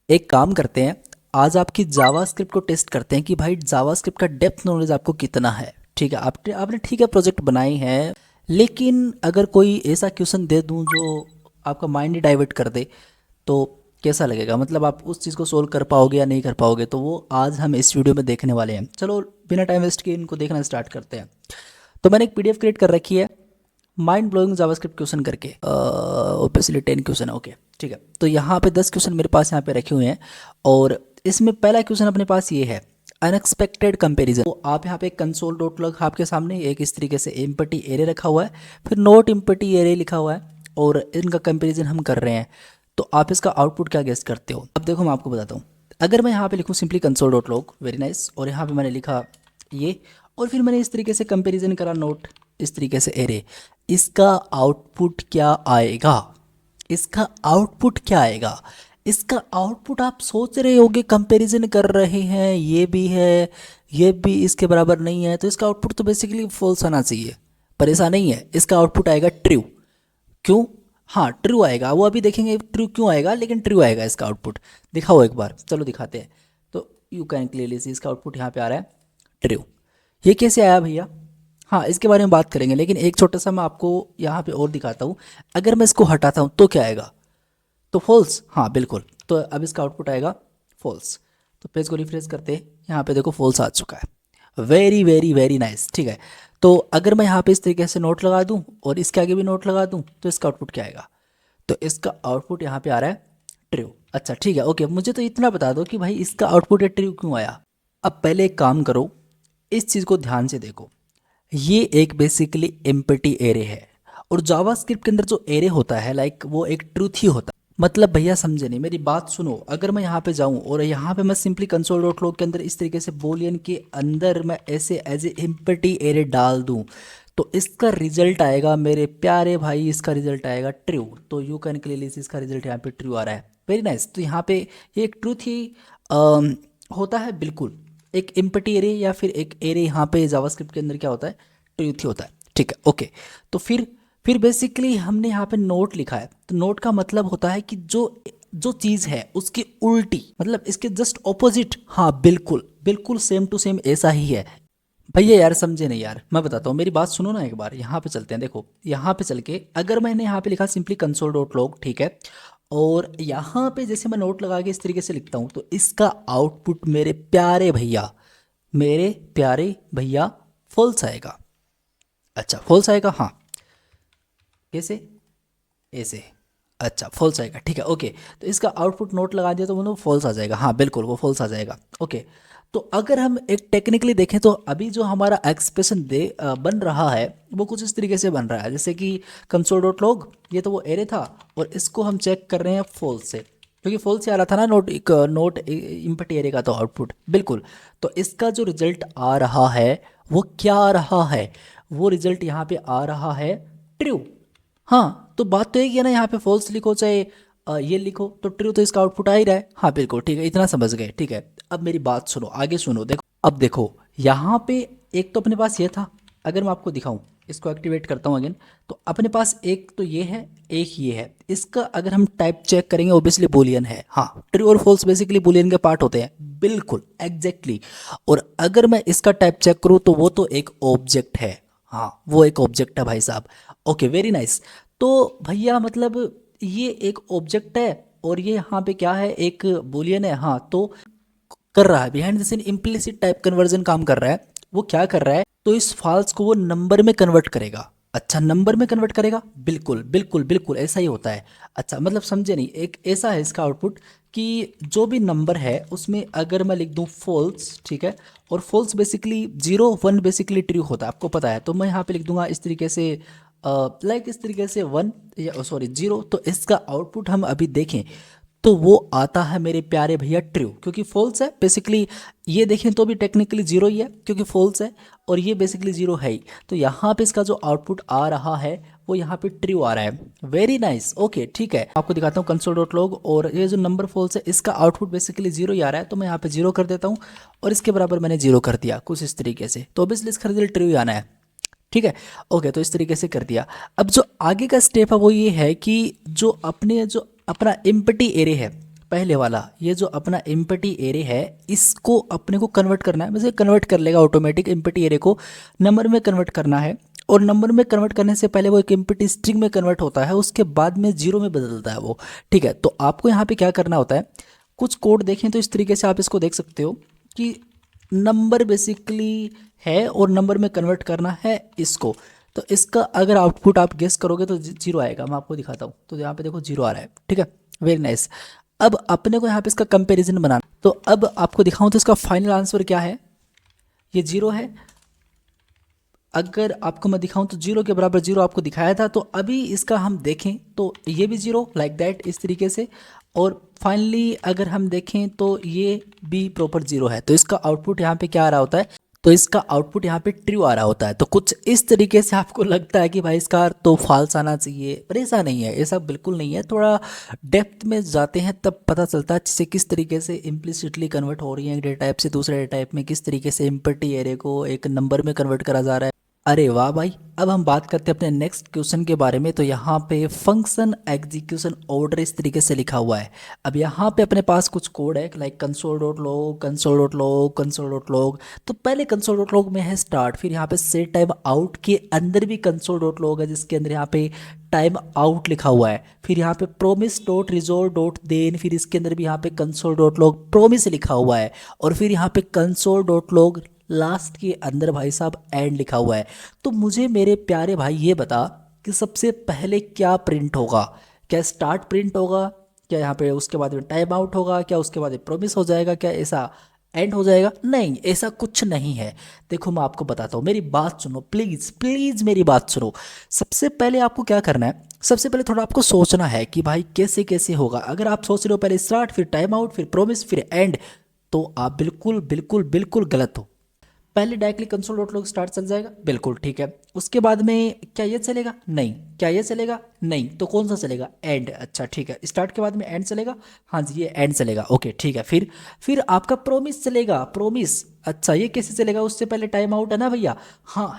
एक काम करते हैं, आज आपकी जावास्क्रिप्ट को टेस्ट करते हैं कि भाई जावास्क्रिप्ट का डेप्थ नॉलेज आपको कितना है। ठीक है, आपने आपने ठीक है प्रोजेक्ट बनाई है, लेकिन अगर कोई ऐसा क्वेश्चन दे दूं जो आपका माइंड ही डाइवर्ट कर दे तो कैसा लगेगा? मतलब आप उस चीज़ को सोल्व कर पाओगे या नहीं कर पाओगे, तो वो आज हम इस वीडियो में देखने वाले हैं। चलो बिना टाइम वेस्ट किए इनको देखना स्टार्ट करते हैं। तो मैंने एक पीडीएफ क्रिएट कर रखी है, माइंड ब्लोइंग जावास्क्रिप्ट क्वेश्चन करके, ओपेसिली 10 क्वेश्चन है। ओके ठीक है, तो यहाँ पे 10 क्वेश्चन मेरे पास यहाँ पे रखे हुए हैं और इसमें पहला क्वेश्चन अपने पास ये है, अनएक्सपेक्टेड कंपैरिजन। तो आप यहाँ पे कंसोल डॉट लॉग आपके सामने एक इस तरीके से एम्पटी एरे रखा हुआ है, फिर नोट एम्पटी एरे लिखा हुआ है और इनका कंपैरिजन हम कर रहे हैं। तो आप इसका आउटपुट क्या गेस करते हो? अब देखो मैं आपको बताता हूँ। अगर मैं यहाँ पे लिखूँ simply console dot log, very nice, और यहाँ पे मैंने लिखा ये, और फिर मैंने इस तरीके से कंपैरिजन करा नोट इस तरीके से एरे, इसका आउटपुट क्या आएगा? इसका आउटपुट क्या आएगा? इसका आउटपुट आप सोच रहे होगे, कंपैरिजन कर रहे हैं, ये भी है ये भी इसके बराबर नहीं है, तो इसका आउटपुट तो बेसिकली फॉल्स आना चाहिए, पर ऐसा नहीं है। इसका आउटपुट आएगा ट्रू। क्यों? हाँ ट्रू आएगा, वो अभी देखेंगे ट्रू क्यों आएगा, लेकिन ट्रू आएगा इसका आउटपुट। दिखाओ एक बार, चलो दिखाते हैं। तो यू कैन क्लियरली सी इसका आउटपुट यहाँ पे आ रहा है ट्रू। ये कैसे आया भैया? हाँ इसके बारे में बात करेंगे, लेकिन एक छोटा सा मैं आपको यहाँ पे और दिखाता हूँ। अगर मैं इसको हटाता हूँ तो क्या आएगा? तो फॉल्स, हाँ बिल्कुल। तो अब इसका आउटपुट आएगा फॉल्स। तो पेज को रिफ्रेश करते हैं, यहाँ पे देखो फॉल्स आ चुका है। Very very very nice. ठीक है, तो अगर मैं यहाँ पे इस तरीके से नोट लगा दूँ और इसके आगे भी नोट लगा दूँ तो इसका आउटपुट क्या आएगा? तो इसका आउटपुट यहाँ पे आ रहा है ट्रू। अच्छा ठीक है, ओके, मुझे तो इतना बता दो कि भाई इसका आउटपुट ट्रू क्यों आया। अब पहले एक काम करो, इस चीज़ को ध्यान से देखो। ये एक बेसिकली एम्प्टी एरे है, और जावास्क्रिप्ट के अंदर जो एरे होता है लाइक वो एक ट्रूथ ही होता है। मतलब भैया समझे नहीं, मेरी बात सुनो। अगर मैं यहाँ पे जाऊँ और यहाँ पे मैं सिंपली कंसोल डॉट लॉग के अंदर इस तरीके से बोलियन के अंदर मैं ऐसे एज ए एम्प्टी एरे डाल दूँ, तो इसका रिजल्ट आएगा मेरे प्यारे भाई, इसका रिजल्ट आएगा ट्रू। तो यू कैन क्लियरली इसका रिजल्ट यहाँ पे ट्रू आ रहा है। Very nice. तो यहाँ पे ये एक ट्रूथ ही होता है, बिल्कुल एक एम्प्टी एरे या फिर एक एरे यहाँ पे जावास्क्रिप्ट के अंदर क्या होता है, ट्रूथ ही होता है। ठीक है, ओके। तो फिर बेसिकली हमने यहाँ पे नोट लिखा है, तो नोट का मतलब होता है कि जो जो चीज़ है उसकी उल्टी, मतलब इसके जस्ट ऑपोजिट। हाँ बिल्कुल बिल्कुल सेम टू सेम ऐसा ही है। भैया यार समझे नहीं यार, मैं बताता हूँ, मेरी बात सुनो ना एक बार। यहाँ पे चलते हैं, देखो यहाँ पे चल के अगर मैंने यहाँ पे लिखा सिंपली कंसोल डॉट लॉग, ठीक है, और यहाँ पे जैसे मैं नोट लगा के इस तरीके से लिखता हूँ, तो इसका आउटपुट मेरे प्यारे भैया, मेरे प्यारे भैया फॉल्स आएगा। अच्छा फॉल्स आएगा, हाँ। कैसे? ऐसे। अच्छा फॉल्स आएगा, ठीक है, ओके। तो इसका आउटपुट नोट लगा दिया तो वो फॉल्स आ जाएगा, हाँ बिल्कुल वो फॉल्स आ जाएगा। ओके, तो अगर हम एक टेक्निकली देखें तो अभी जो हमारा एक्सप्रेशन बन रहा है वो कुछ इस तरीके से बन रहा है, जैसे कि कंसोल डॉट लॉग, ये तो वो एरे था और इसको हम चेक कर रहे हैं फॉल्स से, क्योंकि फॉल्स से आ रहा था ना नोट, एक नोट इम्पटी एरे का तो आउटपुट, बिल्कुल। तो इसका जो रिजल्ट आ रहा है वो क्या आ रहा है? वो रिजल्ट यहाँ पे आ रहा है ट्रू। हाँ तो बात तो एक ही है ना, यहाँ पे फॉल्स लिखो चाहे ये लिखो, तो ट्रू तो इसका आउटपुट आ ही रहा है। हाँ बिल्कुल ठीक है, इतना समझ गए। ठीक है, अब मेरी बात सुनो, आगे सुनो। देखो अब देखो यहाँ पे एक तो अपने पास ये था, अगर मैं आपको दिखाऊं, इसको एक्टिवेट करता हूँ अगेन, तो अपने पास एक तो ये है, एक ये है। इसका अगर हम टाइप चेक करेंगे ओबियसली बुलियन है। हाँ ट्रू और फॉल्स बेसिकली बुलियन के पार्ट होते हैं, बिल्कुल एग्जैक्टली। और अगर मैं इसका टाइप चेक करूँ तो वो तो एक ऑब्जेक्ट है। हाँ वो एक ऑब्जेक्ट है भाई साहब। Okay very nice. तो भैया मतलब ये एक ऑब्जेक्ट है और ये यहाँ पे क्या है, एक बुलियन है। हाँ तो कर रहा है behind the scene implicit type conversion काम कर रहा है। वो क्या कर रहा है, तो इस फाल्स को वो नंबर में कन्वर्ट करेगा। अच्छा नंबर में कन्वर्ट करेगा, बिल्कुल बिल्कुल बिल्कुल ऐसा ही होता है। अच्छा मतलब समझे नहीं, एक ऐसा है इसका आउटपुट कि जो भी नंबर है उसमें अगर मैं लिख दूं फॉल्स, ठीक है, और फॉल्स बेसिकली 0 1 बेसिकली ट्रू होता है, आपको पता है। तो मैं यहाँ पे लिख दूंगा इस तरीके से, लाइक इस तरीके से 1 या सॉरी 0। तो इसका आउटपुट हम अभी देखें तो वो आता है मेरे प्यारे भैया ट्रू, क्योंकि फॉल्स है बेसिकली। ये देखें तो भी टेक्निकली 0 ही है क्योंकि फॉल्स है, और ये बेसिकली 0 है ही। तो यहाँ पे इसका जो आउटपुट आ रहा है वो यहाँ पे ट्रू आ रहा है। वेरी नाइस, ओके ठीक है। आपको दिखाता हूँ कंसोल डॉट लॉग, और ये जो नंबर फॉल्स है इसका आउटपुट बेसिकली 0 ही आ रहा है। तो मैं यहाँ पे 0 कर देता हूँ और इसके बराबर मैंने 0 कर दिया कुछ इस तरीके से, तो ऑब्वियसली इसका रिजल्ट ट्रू ही आना है। ठीक है, ओके, तो इस तरीके से कर दिया। अब जो आगे का स्टेप है वो ये है कि जो अपने जो अपना एम्प्टी एरे है, पहले वाला ये जो अपना एम्प्टी एरे है इसको अपने को कन्वर्ट करना है, वैसे कन्वर्ट कर लेगा ऑटोमेटिक। एम्प्टी एरे को नंबर में कन्वर्ट करना है और नंबर में कन्वर्ट करने से पहले वो एक एम्प्टी स्ट्रिंग में कन्वर्ट होता है, उसके बाद में जीरो में बदलता है वो। ठीक है, तो आपको यहाँ पे क्या करना होता है, कुछ कोड देखें तो इस तरीके से आप इसको देख सकते हो कि नंबर बेसिकली है और नंबर में कन्वर्ट करना है इसको। तो इसका अगर आउटपुट आप गेस करोगे तो जीरो आएगा। मैं आपको दिखाता हूँ, तो यहाँ पे देखो जीरो आ रहा है। ठीक है, वेरी नाइस। अब अपने को यहाँ पे इसका कंपैरिजन बनाना, तो अब आपको दिखाऊं तो इसका फाइनल आंसर क्या है, ये जीरो है। अगर आपको मैं दिखाऊं तो जीरो के बराबर जीरो आपको दिखाया था, तो अभी इसका हम देखें तो ये भी जीरो लाइक दैट इस तरीके से, और फाइनली अगर हम देखें तो ये भी प्रॉपर जीरो है। तो इसका आउटपुट यहाँ पे क्या आ रहा होता है, तो इसका आउटपुट यहाँ पे ट्रू आ रहा होता है। तो कुछ इस तरीके से आपको लगता है कि भाई इसका तो फॉल्स आना चाहिए, पर ऐसा नहीं है, ऐसा बिल्कुल नहीं है। थोड़ा डेप्थ में जाते हैं तब पता चलता है चीज़ें किस तरीके से इम्प्लिसिटली कन्वर्ट हो रही हैं, एक डेटा टाइप से दूसरे डेटा टाइप में किस तरीके से एम्प्टी एरे को एक नंबर में कन्वर्ट करा जा रहा है। अरे वाह भाई, अब हम बात करते हैं अपने नेक्स्ट क्वेश्चन के बारे में। तो यहाँ पे फंक्शन एग्जीक्यूशन ऑर्डर इस तरीके से लिखा हुआ है। अब यहाँ पे अपने पास कुछ कोड है like console dot log, console dot log, console dot log. तो पहले कंसोल डॉट लॉग में है स्टार्ट, फिर यहाँ पे सेट टाइम आउट के अंदर भी कंसोल डॉट लॉग है जिसके अंदर यहाँ पे टाइम आउट लिखा हुआ है। फिर यहाँ पे promise dot resolve dot then, फिर इसके अंदर भी यहाँ पे कंसोल डॉट लॉग प्रोमिस लिखा हुआ है, और फिर यहाँ पे कंसोल डॉट लॉग लास्ट के अंदर भाई साहब एंड लिखा हुआ है। तो मुझे मेरे प्यारे भाई ये बता कि सबसे पहले क्या प्रिंट होगा, क्या स्टार्ट प्रिंट होगा, क्या यहाँ पे उसके बाद में टाइम आउट होगा, क्या उसके बाद प्रोमिस हो जाएगा, क्या ऐसा एंड हो जाएगा? नहीं, ऐसा कुछ नहीं है। देखो मैं आपको बताता हूँ, मेरी बात सुनो प्लीज़ प्लीज़, मेरी बात सुनो। सबसे पहले आपको क्या करना है, सबसे पहले थोड़ा आपको सोचना है कि भाई कैसे कैसे होगा। अगर आप सोच रहे हो पहले स्टार्ट फिर टाइम आउट फिर प्रोमिस फिर एंड, तो आप बिल्कुल बिल्कुल बिल्कुल गलत हो। पहले directly console dot log start चल जाएगा, बिल्कुल ठीक है। उसके बाद में क्या ये चलेगा? नहीं। क्या ये चलेगा? नहीं। तो कौन सा चलेगा? एंड। अच्छा ठीक है, स्टार्ट के बाद में एंड चलेगा, हाँ जी ये एंड चलेगा, ओके ठीक है। फिर आपका प्रोमिस चलेगा, प्रोमिस। अच्छा ये कैसे चलेगा? उससे पहले टाइम आउट है ना भैया? हाँ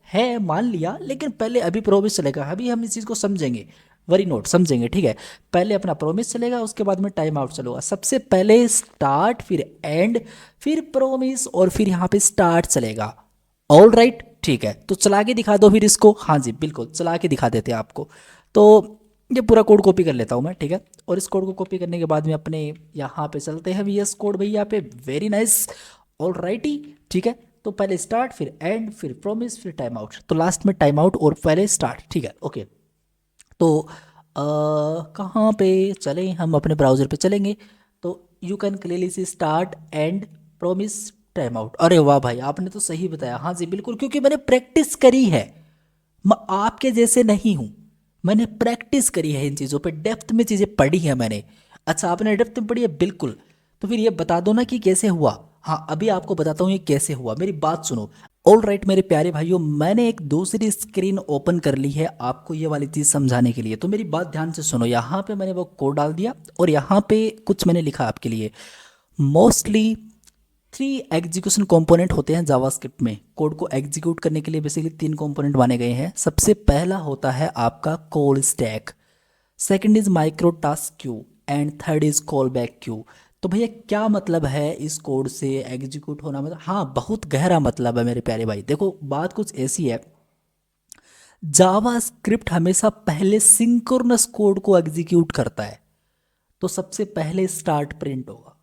है मान लिया, लेकिन पहले अभी प्रोमिस चलेगा, अभी हम इस चीज़ को समझेंगे, वरी नोट समझेंगे, ठीक है। पहले अपना प्रोमिस चलेगा, उसके बाद में टाइम आउट चलेगा। सबसे पहले स्टार्ट फिर एंड फिर प्रोमिस और फिर यहाँ पे स्टार्ट चलेगा। ऑल राइट ठीक है, तो चला के दिखा दो फिर इसको। हाँ जी बिल्कुल, चला के दिखा देते हैं आपको। तो ये पूरा कोड कॉपी कर लेता हूँ मैं, ठीक है। और इस कोड को कॉपी करने के बाद में अपने यहाँ पे चलते हैं VS कोड भैया पे, वेरी नाइस। ऑल राइटी ठीक है, तो पहले स्टार्ट फिर एंड फिर प्रोमिस फिर टाइम आउट, तो लास्ट में टाइम आउट और पहले स्टार्ट, ठीक है ओके। तो कहाँ पे चलें हम? अपने ब्राउज़र पे चलेंगे तो you can clearly see start and promise time out. अरे वाह भाई, आपने तो सही बताया, हाँ जी बिल्कुल, क्योंकि मैंने प्रैक्टिस करी है। मैं आपके जैसे नहीं हूँ, मैंने प्रैक्टिस करी है इन चीज़ों पे, डेप्थ में चीज़ें पढ़ी है मैंने। अच्छा आपने डेप्थ में पढ़ी है, बिल्कुल। तो फिर ये बता दो ना कि कैसे हुआ। हाँ अभी आपको बताता हूँ ये कैसे हुआ, मेरी बात सुनो। ऑल राइट मेरे प्यारे भाइयों, मैंने एक दूसरी स्क्रीन ओपन कर ली है आपको ये वाली चीज़ समझाने के लिए, तो मेरी बात ध्यान से सुनो। यहाँ पे मैंने वो कोड डाल दिया और यहाँ पे कुछ मैंने लिखा आपके लिए। मोस्टली 3 एग्जीक्यूशन कंपोनेंट होते हैं जावास्क्रिप्ट में। कोड को एग्जीक्यूट करने के लिए बेसिकली 3 कंपोनेंट माने गए हैं। सबसे पहला होता है आपका call stack, second is micro task Q and third is call back Q. तो भैया क्या मतलब है इस कोड से एग्जीक्यूट होना? मतलब हाँ बहुत गहरा मतलब है मेरे प्यारे भाई। देखो बात कुछ ऐसी है, जावा स्क्रिप्ट हमेशा पहले सिंक्रोनस कोड को एग्जीक्यूट करता है, तो सबसे पहले स्टार्ट प्रिंट होगा।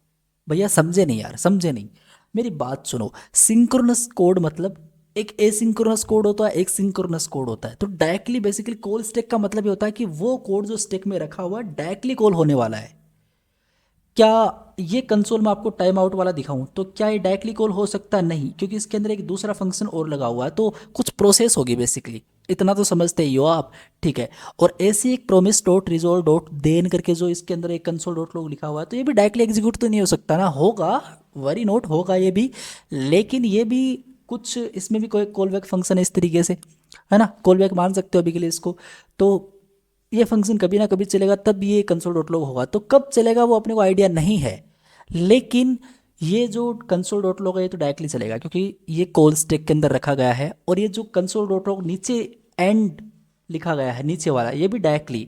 भैया समझे नहीं यार, समझे नहीं, मेरी बात सुनो। सिंक्रोनस कोड मतलब एक एसिंक्रोनस कोड होता है, एक सिंक्रोनस कोड होता है। तो डायरेक्टली बेसिकली कॉल स्टैक का मतलब ये होता है कि वो कोड जो स्टैक में रखा हुआ है डायरेक्टली कॉल होने वाला है। क्या ये कंसोल में आपको टाइम आउट वाला दिखाऊं तो क्या ये डायरेक्टली कॉल हो सकता? नहीं, क्योंकि इसके अंदर एक दूसरा फंक्शन और लगा हुआ है, तो कुछ प्रोसेस होगी बेसिकली, इतना तो समझते ही हो आप, ठीक है। और ऐसे एक promise dot resolve dot then करके जो इसके अंदर एक कंसोल डॉट लॉग लिखा हुआ है, तो ये भी डायरेक्टली एग्जीक्यूट तो नहीं हो सकता ना? होगा, वरी नोट होगा ये भी, लेकिन ये भी कुछ इसमें भी कोई कॉल बैक फंक्शन है इस तरीके से, है ना? कॉल बैक मान सकते हो अभी के लिए इसको। तो ये फंक्शन कभी ना कभी चलेगा, तब ये कंसोल डॉट लॉग होगा। तो कब चलेगा वो अपने को आइडिया नहीं है, लेकिन ये जो कंसोल डॉट लॉग है ये तो डायरेक्टली चलेगा, क्योंकि ये कॉल स्टैक के अंदर रखा गया है। और ये जो कंसोल डॉट लॉग नीचे एंड लिखा गया है नीचे वाला, ये भी डायरेक्टली।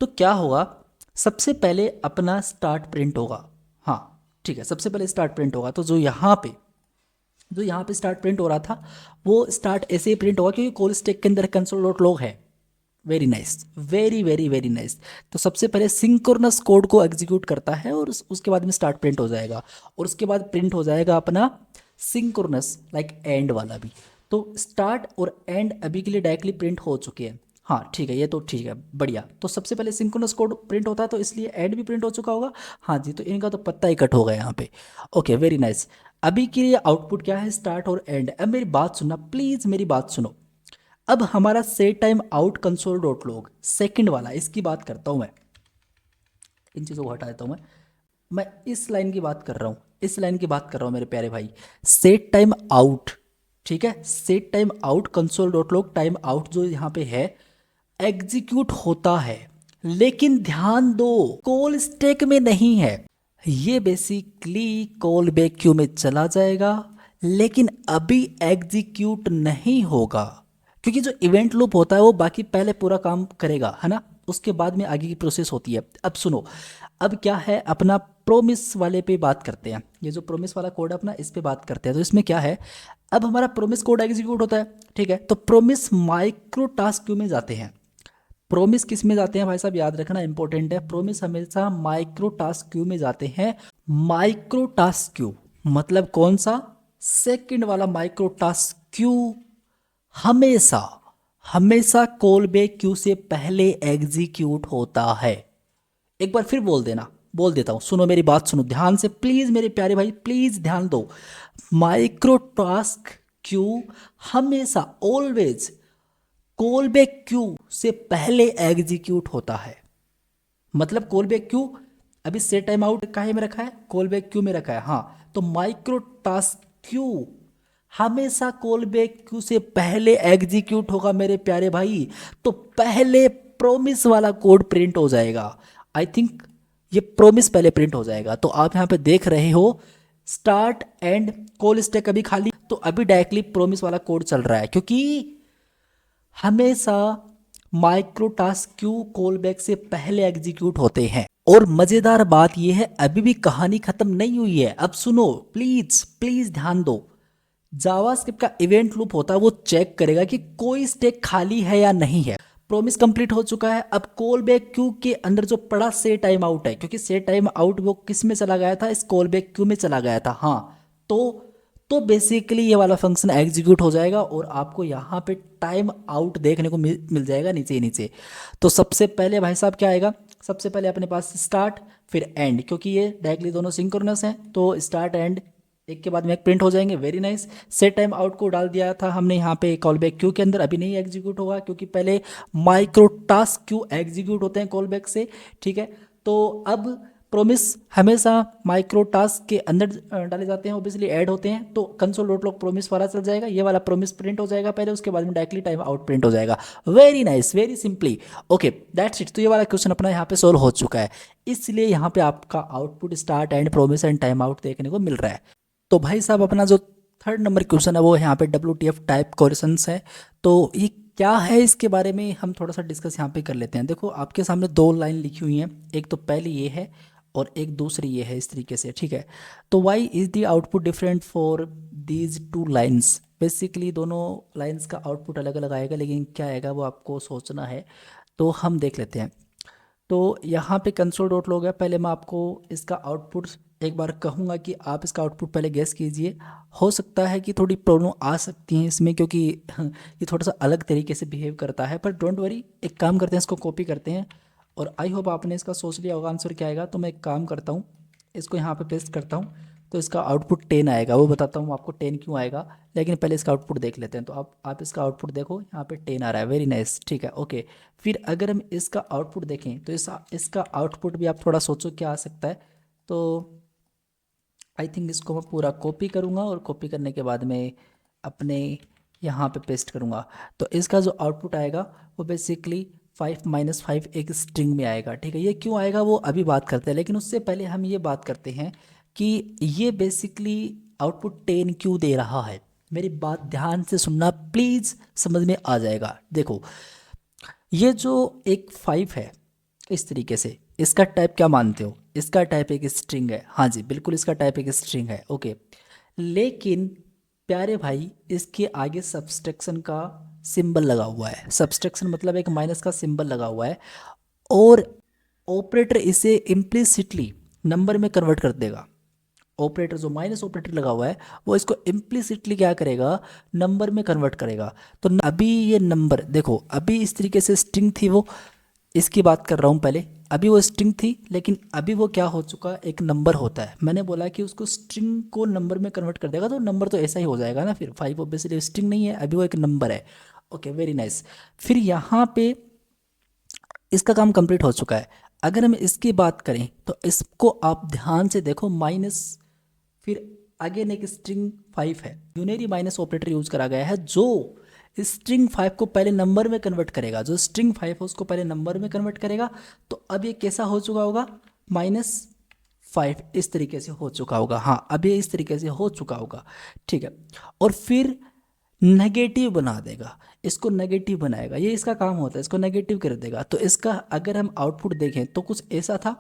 तो क्या होगा, सबसे पहले अपना स्टार्ट प्रिंट होगा। हाँ ठीक है, सबसे पहले स्टार्ट प्रिंट होगा। तो जो यहाँ पे स्टार्ट प्रिंट हो रहा था वो स्टार्ट ऐसे ही प्रिंट होगा क्योंकि कॉल स्टैक के अंदर कंसोल डॉट लॉग है। Very nice, very very very nice. तो सबसे पहले सिंक्रोनस कोड को एग्जीक्यूट करता है और उसके बाद में स्टार्ट प्रिंट हो जाएगा, और उसके बाद प्रिंट हो जाएगा अपना सिंक्रोनस लाइक एंड वाला भी। तो स्टार्ट और एंड अभी के लिए डायरेक्टली प्रिंट हो चुके हैं। हाँ ठीक है, ये तो ठीक है, बढ़िया। तो सबसे पहले सिंक्रोनस कोड प्रिंट होता है तो इसलिए एंड भी प्रिंट हो चुका होगा। हाँ जी, तो इनका तो पत्ता ही कट हो गया यहाँ पे। Okay very nice. अभी के लिए आउटपुट क्या है, स्टार्ट और एंड। अब मेरी बात सुनना प्लीज, मेरी बात सुनो। अब हमारा set time out console dot log second वाला, इसकी बात करता हूं मैं। इन चीज़ों को हटा देता हूं मैं इस लाइन की बात कर रहा हूं, इस लाइन की बात कर रहा हूं मेरे प्यारे भाई। सेट टाइम आउट, ठीक है, set time out console dot log time out जो यहाँ पे है एग्जीक्यूट होता है, लेकिन ध्यान दो कॉल स्टैक में नहीं है। ये बेसिकली कॉल बैक क्यू में चला जाएगा, लेकिन अभी एग्जीक्यूट नहीं होगा क्योंकि जो इवेंट लूप होता है वो बाकी पहले पूरा काम करेगा, है ना, उसके बाद में आगे की प्रोसेस होती है। अब सुनो, अब क्या है, अपना प्रोमिस वाले पे बात करते हैं। ये जो प्रोमिस वाला कोड है अपना, इस पे बात करते हैं। तो इसमें क्या है, अब हमारा प्रोमिस कोड एग्जीक्यूट होता है, ठीक है। तो प्रोमिस माइक्रो टास्क क्यू में जाते हैं। प्रोमिस किस में जाते हैं भाई साहब, याद रखना इंपॉर्टेंट है। प्रोमिस हमेशा माइक्रो टास्क क्यू में जाते हैं। माइक्रो टास्क क्यू मतलब कौन सा, सेकंड वाला माइक्रो टास्क क्यू हमेशा हमेशा कॉल बैक क्यू से पहले एग्जीक्यूट होता है। एक बार फिर बोल देना, बोल देता हूं, सुनो मेरी बात, सुनो ध्यान से प्लीज मेरे प्यारे भाई, प्लीज ध्यान दो। माइक्रो टास्क क्यू हमेशा ऑलवेज कॉल बैक क्यू से पहले एग्जीक्यूट होता है। मतलब कॉल बैक क्यू अभी सेट टाइम आउट काहे में रखा है, कॉल बैक क्यू में रखा है। हाँ, तो माइक्रो टास्क क्यू हमेशा कॉल बैक क्यू से पहले एग्जीक्यूट होगा मेरे प्यारे भाई। तो पहले प्रोमिस वाला कोड प्रिंट हो जाएगा। आई थिंक ये प्रोमिस पहले प्रिंट हो जाएगा। तो आप यहां पे देख रहे हो स्टार्ट एंड कॉल स्टैक अभी खाली, तो अभी डायरेक्टली प्रोमिस वाला कोड चल रहा है क्योंकि हमेशा micro task Q call back से पहले एग्जीक्यूट होते हैं। और मजेदार बात यह है, अभी भी कहानी खत्म नहीं हुई है। अब सुनो प्लीज प्लीज ध्यान दो। जावास्क्रिप्ट का इवेंट लूप होता है वो चेक करेगा कि कोई स्टैक खाली है या नहीं है। प्रोमिस कंप्लीट हो चुका है। अब कॉल बैक क्यू के अंदर जो पड़ा सेट टाइम आउट है, क्योंकि सेट टाइम आउट वो किस में चला गया था, इस कॉल बैक क्यू में चला गया था। हाँ, तो बेसिकली ये वाला फंक्शन एग्जीक्यूट हो जाएगा और आपको यहाँ पे टाइम आउट देखने को मिल जाएगा नीचे ही नीचे। तो सबसे पहले भाई साहब क्या आएगा, सबसे पहले अपने पास स्टार्ट फिर एंड, क्योंकि ये डायरेक्टली दोनों सिंक्रोनस हैं तो स्टार्ट एंड एक के बाद में एक प्रिंट हो जाएंगे। Very nice. Set time out को डाल दिया था हमने यहाँ पे कॉल बैक क्यू के अंदर, अभी नहीं एग्जीक्यूट होगा क्योंकि पहले माइक्रो टास्क क्यू एग्जीक्यूट होते हैं कॉल बैक से, ठीक है। तो अब प्रोमिस हमेशा माइक्रो टास्क के अंदर डाले जाते हैं, ऑब्वियसली ऐड होते हैं। तो कंसोल डॉट लॉग प्रोमिस वाला चल जाएगा, ये वाला प्रोमिस प्रिंट हो जाएगा पहले, उसके बाद में डायरेक्टली टाइम आउट प्रिंट हो जाएगा। Very nice, very simply. Okay that's it. तो ये वाला क्वेश्चन अपना यहाँ पे सोल्व हो चुका है, इसलिए यहाँ पे आपका output start and promise and time out देखने को मिल रहा है। तो भाई साहब अपना जो थर्ड नंबर क्वेश्चन है वो यहाँ पे WTF टाइप क्वेश्चंस है। तो ये क्या है, इसके बारे में हम थोड़ा सा डिस्कस यहाँ पे कर लेते हैं। देखो आपके सामने दो लाइन लिखी हुई हैं, एक तो पहली ये है और एक दूसरी ये है, इस तरीके से, ठीक है। तो why is the output different for these two lines. Basically दोनों लाइन्स का आउटपुट अलग अलग आएगा, लेकिन क्या आएगा वो आपको सोचना है। तो हम देख लेते हैं। तो यहाँ पे कंसोल डॉट लॉग है, पहले मैं आपको इसका आउटपुट एक बार कहूँगा कि आप इसका आउटपुट पहले गेस कीजिए। हो सकता है कि थोड़ी प्रॉब्लम आ सकती है इसमें क्योंकि ये थोड़ा सा अलग तरीके से बिहेव करता है, पर डोंट वरी, एक काम करते हैं, इसको कॉपी करते हैं। और आई होप आपने इसका सोच लिया होगा आंसर क्या आएगा। तो मैं एक काम करता हूँ, इसको यहाँ पे पेस्ट करता हूँ, तो इसका आउटपुट 10 आएगा। वो बताता हूँ आपको 10 क्यों आएगा, लेकिन पहले इसका आउटपुट देख लेते हैं। तो आप इसका आउटपुट देखो, यहाँ पे 10 आ रहा है। वेरी नाइस, ठीक है, ओके। फिर अगर हम इसका आउटपुट देखें तो इसका आउटपुट भी आप थोड़ा सोचो क्या आ सकता है। तो आई थिंक इसको मैं पूरा कॉपी करूँगा और कॉपी करने के बाद में अपने यहाँ पे पेस्ट करूँगा। तो इसका जो आउटपुट आएगा वो बेसिकली 5 - 5 एक स्ट्रिंग में आएगा, ठीक है। ये क्यों आएगा वो अभी बात करते हैं, लेकिन उससे पहले हम ये बात करते हैं कि ये बेसिकली आउटपुट 10 क्यों दे रहा है। मेरी बात ध्यान से सुनना प्लीज़, समझ में आ जाएगा। देखो ये जो एक 5 है इस तरीके से, इसका टाइप क्या मानते हो? इसका टाइप एक स्ट्रिंग है। हाँ जी बिल्कुल, इसका टाइप एक स्ट्रिंग है। ओके, लेकिन प्यारे भाई इसके आगे सब्सट्रैक्शन का सिंबल लगा हुआ है। सब्सट्रैक्शन मतलब एक माइनस का सिंबल लगा हुआ है, और ऑपरेटर इसे इम्प्लिसिटली नंबर में कन्वर्ट कर देगा। ऑपरेटर जो माइनस ऑपरेटर लगा हुआ है वो इसको इम्प्लिसिटली क्या करेगा, नंबर में कन्वर्ट करेगा। तो अभी ये नंबर देखो, अभी इस तरीके से स्ट्रिंग थी वो, इसकी बात कर रहा हूँ पहले। अभी वो स्ट्रिंग थी, लेकिन अभी वो क्या हो चुका, एक नंबर होता है। मैंने बोला कि उसको स्ट्रिंग को नंबर में कन्वर्ट कर देगा, तो नंबर तो ऐसा ही हो जाएगा ना फिर। 5 ऑब्वियसली स्ट्रिंग नहीं है, अभी वो एक नंबर है। Okay very nice. फिर यहाँ पे इसका काम कंप्लीट हो चुका है। अगर हम इसकी बात करें तो इसको आप ध्यान से देखो, माइनस, फिर अगेन एक स्ट्रिंग 5 है। यूनरी माइनस ऑपरेटर यूज करा गया है जो स्ट्रिंग 5 को पहले नंबर में कन्वर्ट करेगा। जो स्ट्रिंग 5 है उसको पहले नंबर में कन्वर्ट करेगा। तो अब ये कैसा हो चुका होगा, -5 इस तरीके से हो चुका होगा। हाँ अब ये इस तरीके से हो चुका होगा, ठीक है। और फिर नेगेटिव बना देगा, इसको नेगेटिव बनाएगा। ये इसका काम होता है, इसको नेगेटिव कर देगा। तो इसका अगर हम आउटपुट देखें तो कुछ ऐसा था,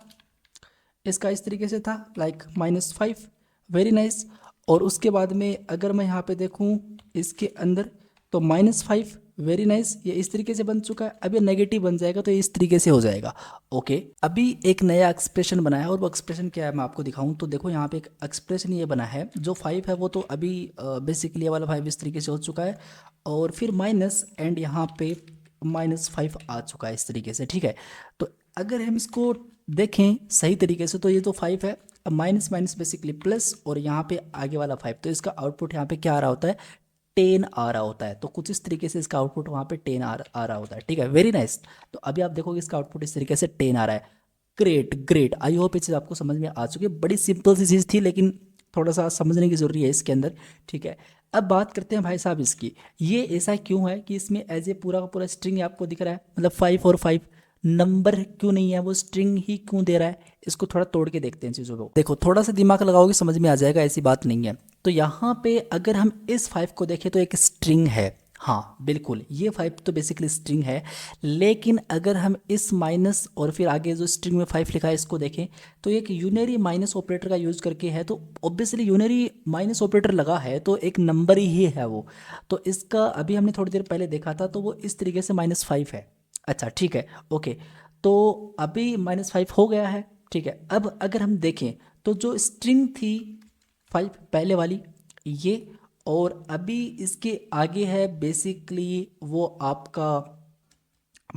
इसका इस तरीके से था लाइक -5। Very nice. और उसके बाद में अगर मैं यहाँ पे देखूँ इसके अंदर तो -5। वेरी नाइस, ये इस तरीके से बन चुका है। अब ये नेगेटिव बन जाएगा तो ये इस तरीके से हो जाएगा। ओके, अभी एक नया एक्सप्रेशन बना है, और वो एक्सप्रेशन क्या है मैं आपको दिखाऊं। तो देखो यहाँ पे एक एक्सप्रेशन ये बना है, जो 5 है वो तो अभी बेसिकली ये वाला 5 इस तरीके से हो चुका है, और फिर माइनस एंड यहाँ पे -5 आ चुका है इस तरीके से, ठीक है। तो अगर हम इसको देखें सही तरीके से तो ये तो 5 है, अब माइनस माइनस बेसिकली प्लस, और यहाँ पे आगे वाला 5, तो इसका आउटपुट यहाँ पे क्या आ रहा होता है, 10 आ रहा होता है। तो कुछ इस तरीके से इसका आउटपुट वहाँ पे 10 आ रहा होता है, ठीक है। Very nice. तो अभी आप देखोगे इसका आउटपुट इस तरीके से 10 आ रहा है। ग्रेट ग्रेट, आई होप ये चीज़ आपको समझ में आ चुकी है। बड़ी सिंपल सी चीज़ थी, लेकिन थोड़ा सा समझने की जरूरी है इसके अंदर, ठीक है। अब बात करते हैं भाई साहब इसकी, ये ऐसा क्यों है कि इसमें एज ए पूरा का पूरा स्ट्रिंग आपको दिख रहा है, मतलब 5 और 5 नंबर क्यों नहीं है, वो स्ट्रिंग ही क्यों दे रहा है। इसको थोड़ा तोड़ के देखते हैं चीज़ों को। देखो थोड़ा सा दिमाग लगाओगे समझ में आ जाएगा, ऐसी बात नहीं है। तो यहाँ पे अगर हम इस 5 को देखें तो एक स्ट्रिंग है। हाँ बिल्कुल, ये 5 तो बेसिकली स्ट्रिंग है। लेकिन अगर हम इस माइनस और फिर आगे जो स्ट्रिंग में 5 लिखा है इसको देखें तो एक यूनरी माइनस ऑपरेटर का यूज करके है। तो ऑब्वियसली यूनरी माइनस ऑपरेटर लगा है तो एक नंबर ही है वो। तो इसका अभी हमने थोड़ी देर पहले देखा था, तो वो इस तरीके से -5 है। अच्छा ठीक है, ओके। तो अभी -5 हो गया है, ठीक है। अब अगर हम देखें तो जो स्ट्रिंग थी 5 पहले वाली ये, और अभी इसके आगे है बेसिकली वो आपका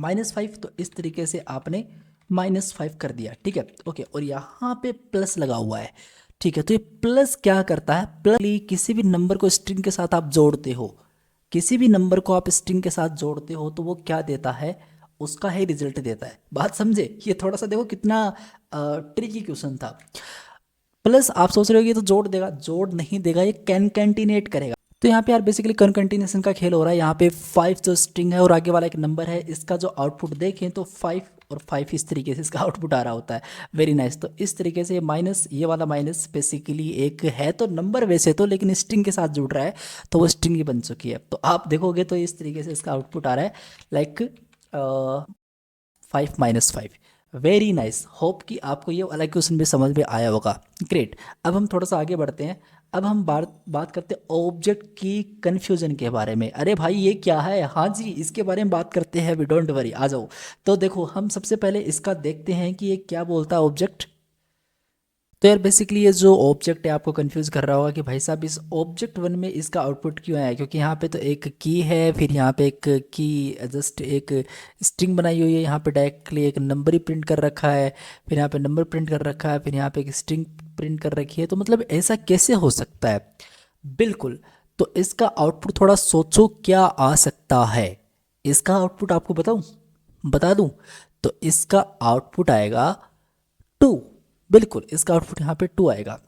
-5। तो इस तरीके से आपने -5 कर दिया, ठीक है, ओके। और यहाँ पे प्लस लगा हुआ है, ठीक है। तो ये प्लस क्या करता है, प्लस किसी भी नंबर को स्ट्रिंग के साथ आप जोड़ते हो, किसी भी नंबर को आप स्ट्रिंग के साथ जोड़ते हो तो वो क्या देता है, उसका ही रिजल्ट देता है। बात समझे, ये थोड़ा सा देखो कितना ट्रिकी क्वेश्चन था। प्लस आप सोच रहे हो कि ये तो जोड़ देगा, जोड़ नहीं देगा, ये कैंटिनेट करेगा। तो यहाँ पे यार बेसिकली कॉन्कैटिनेशन का खेल हो रहा है। यहाँ पे 5 जो स्ट्रिंग है और आगे वाला एक नंबर है, इसका जो आउटपुट देखें तो 5 और 5 इस तरीके से इसका आउटपुट आ रहा होता है। Very nice. तो इस तरीके से माइनस, ये वाला माइनस बेसिकली एक है तो नंबर वैसे तो, लेकिन स्ट्रिंग के साथ जुड़ रहा है तो वो स्ट्रिंग ही बन चुकी है। तो आप देखोगे तो इस तरीके से इसका आउटपुट आ रहा है लाइक 5 -5। वेरी नाइस, होप कि आपको ये वाला क्वेश्चन भी समझ में आया होगा। ग्रेट। अब हम थोड़ा सा आगे बढ़ते हैं। अब हम बात करते हैं ऑब्जेक्ट की कन्फ्यूजन के बारे में। अरे भाई ये क्या है, हाँ जी इसके बारे में बात करते हैं अभी, डोंट वरी, आ जाओ। तो देखो हम सबसे पहले इसका देखते हैं कि ये क्या बोलता है ऑब्जेक्ट। तो यार बेसिकली ये जो ऑब्जेक्ट है आपको कंफ्यूज कर रहा होगा कि भाई साहब इस ऑब्जेक्ट 1 में इसका आउटपुट क्यों आया, क्योंकि यहाँ पे तो एक की है, फिर यहाँ पे एक की जस्ट एक स्ट्रिंग बनाई हुई है, यहाँ पे डायरेक्टली एक नंबर ही प्रिंट कर रखा है, फिर यहाँ पे नंबर प्रिंट कर रखा है, फिर यहाँ पे एक स्ट्रिंग प्रिंट कर रखी है। तो मतलब ऐसा कैसे हो सकता है। बिल्कुल, तो इसका आउटपुट थोड़ा सोचो क्या आ सकता है। इसका आउटपुट आपको बताऊँ, बता दूँ। तो इसका आउटपुट आएगा 2। बिल्कुल, इसका आउटपुट यहाँ पे 2 आएगा।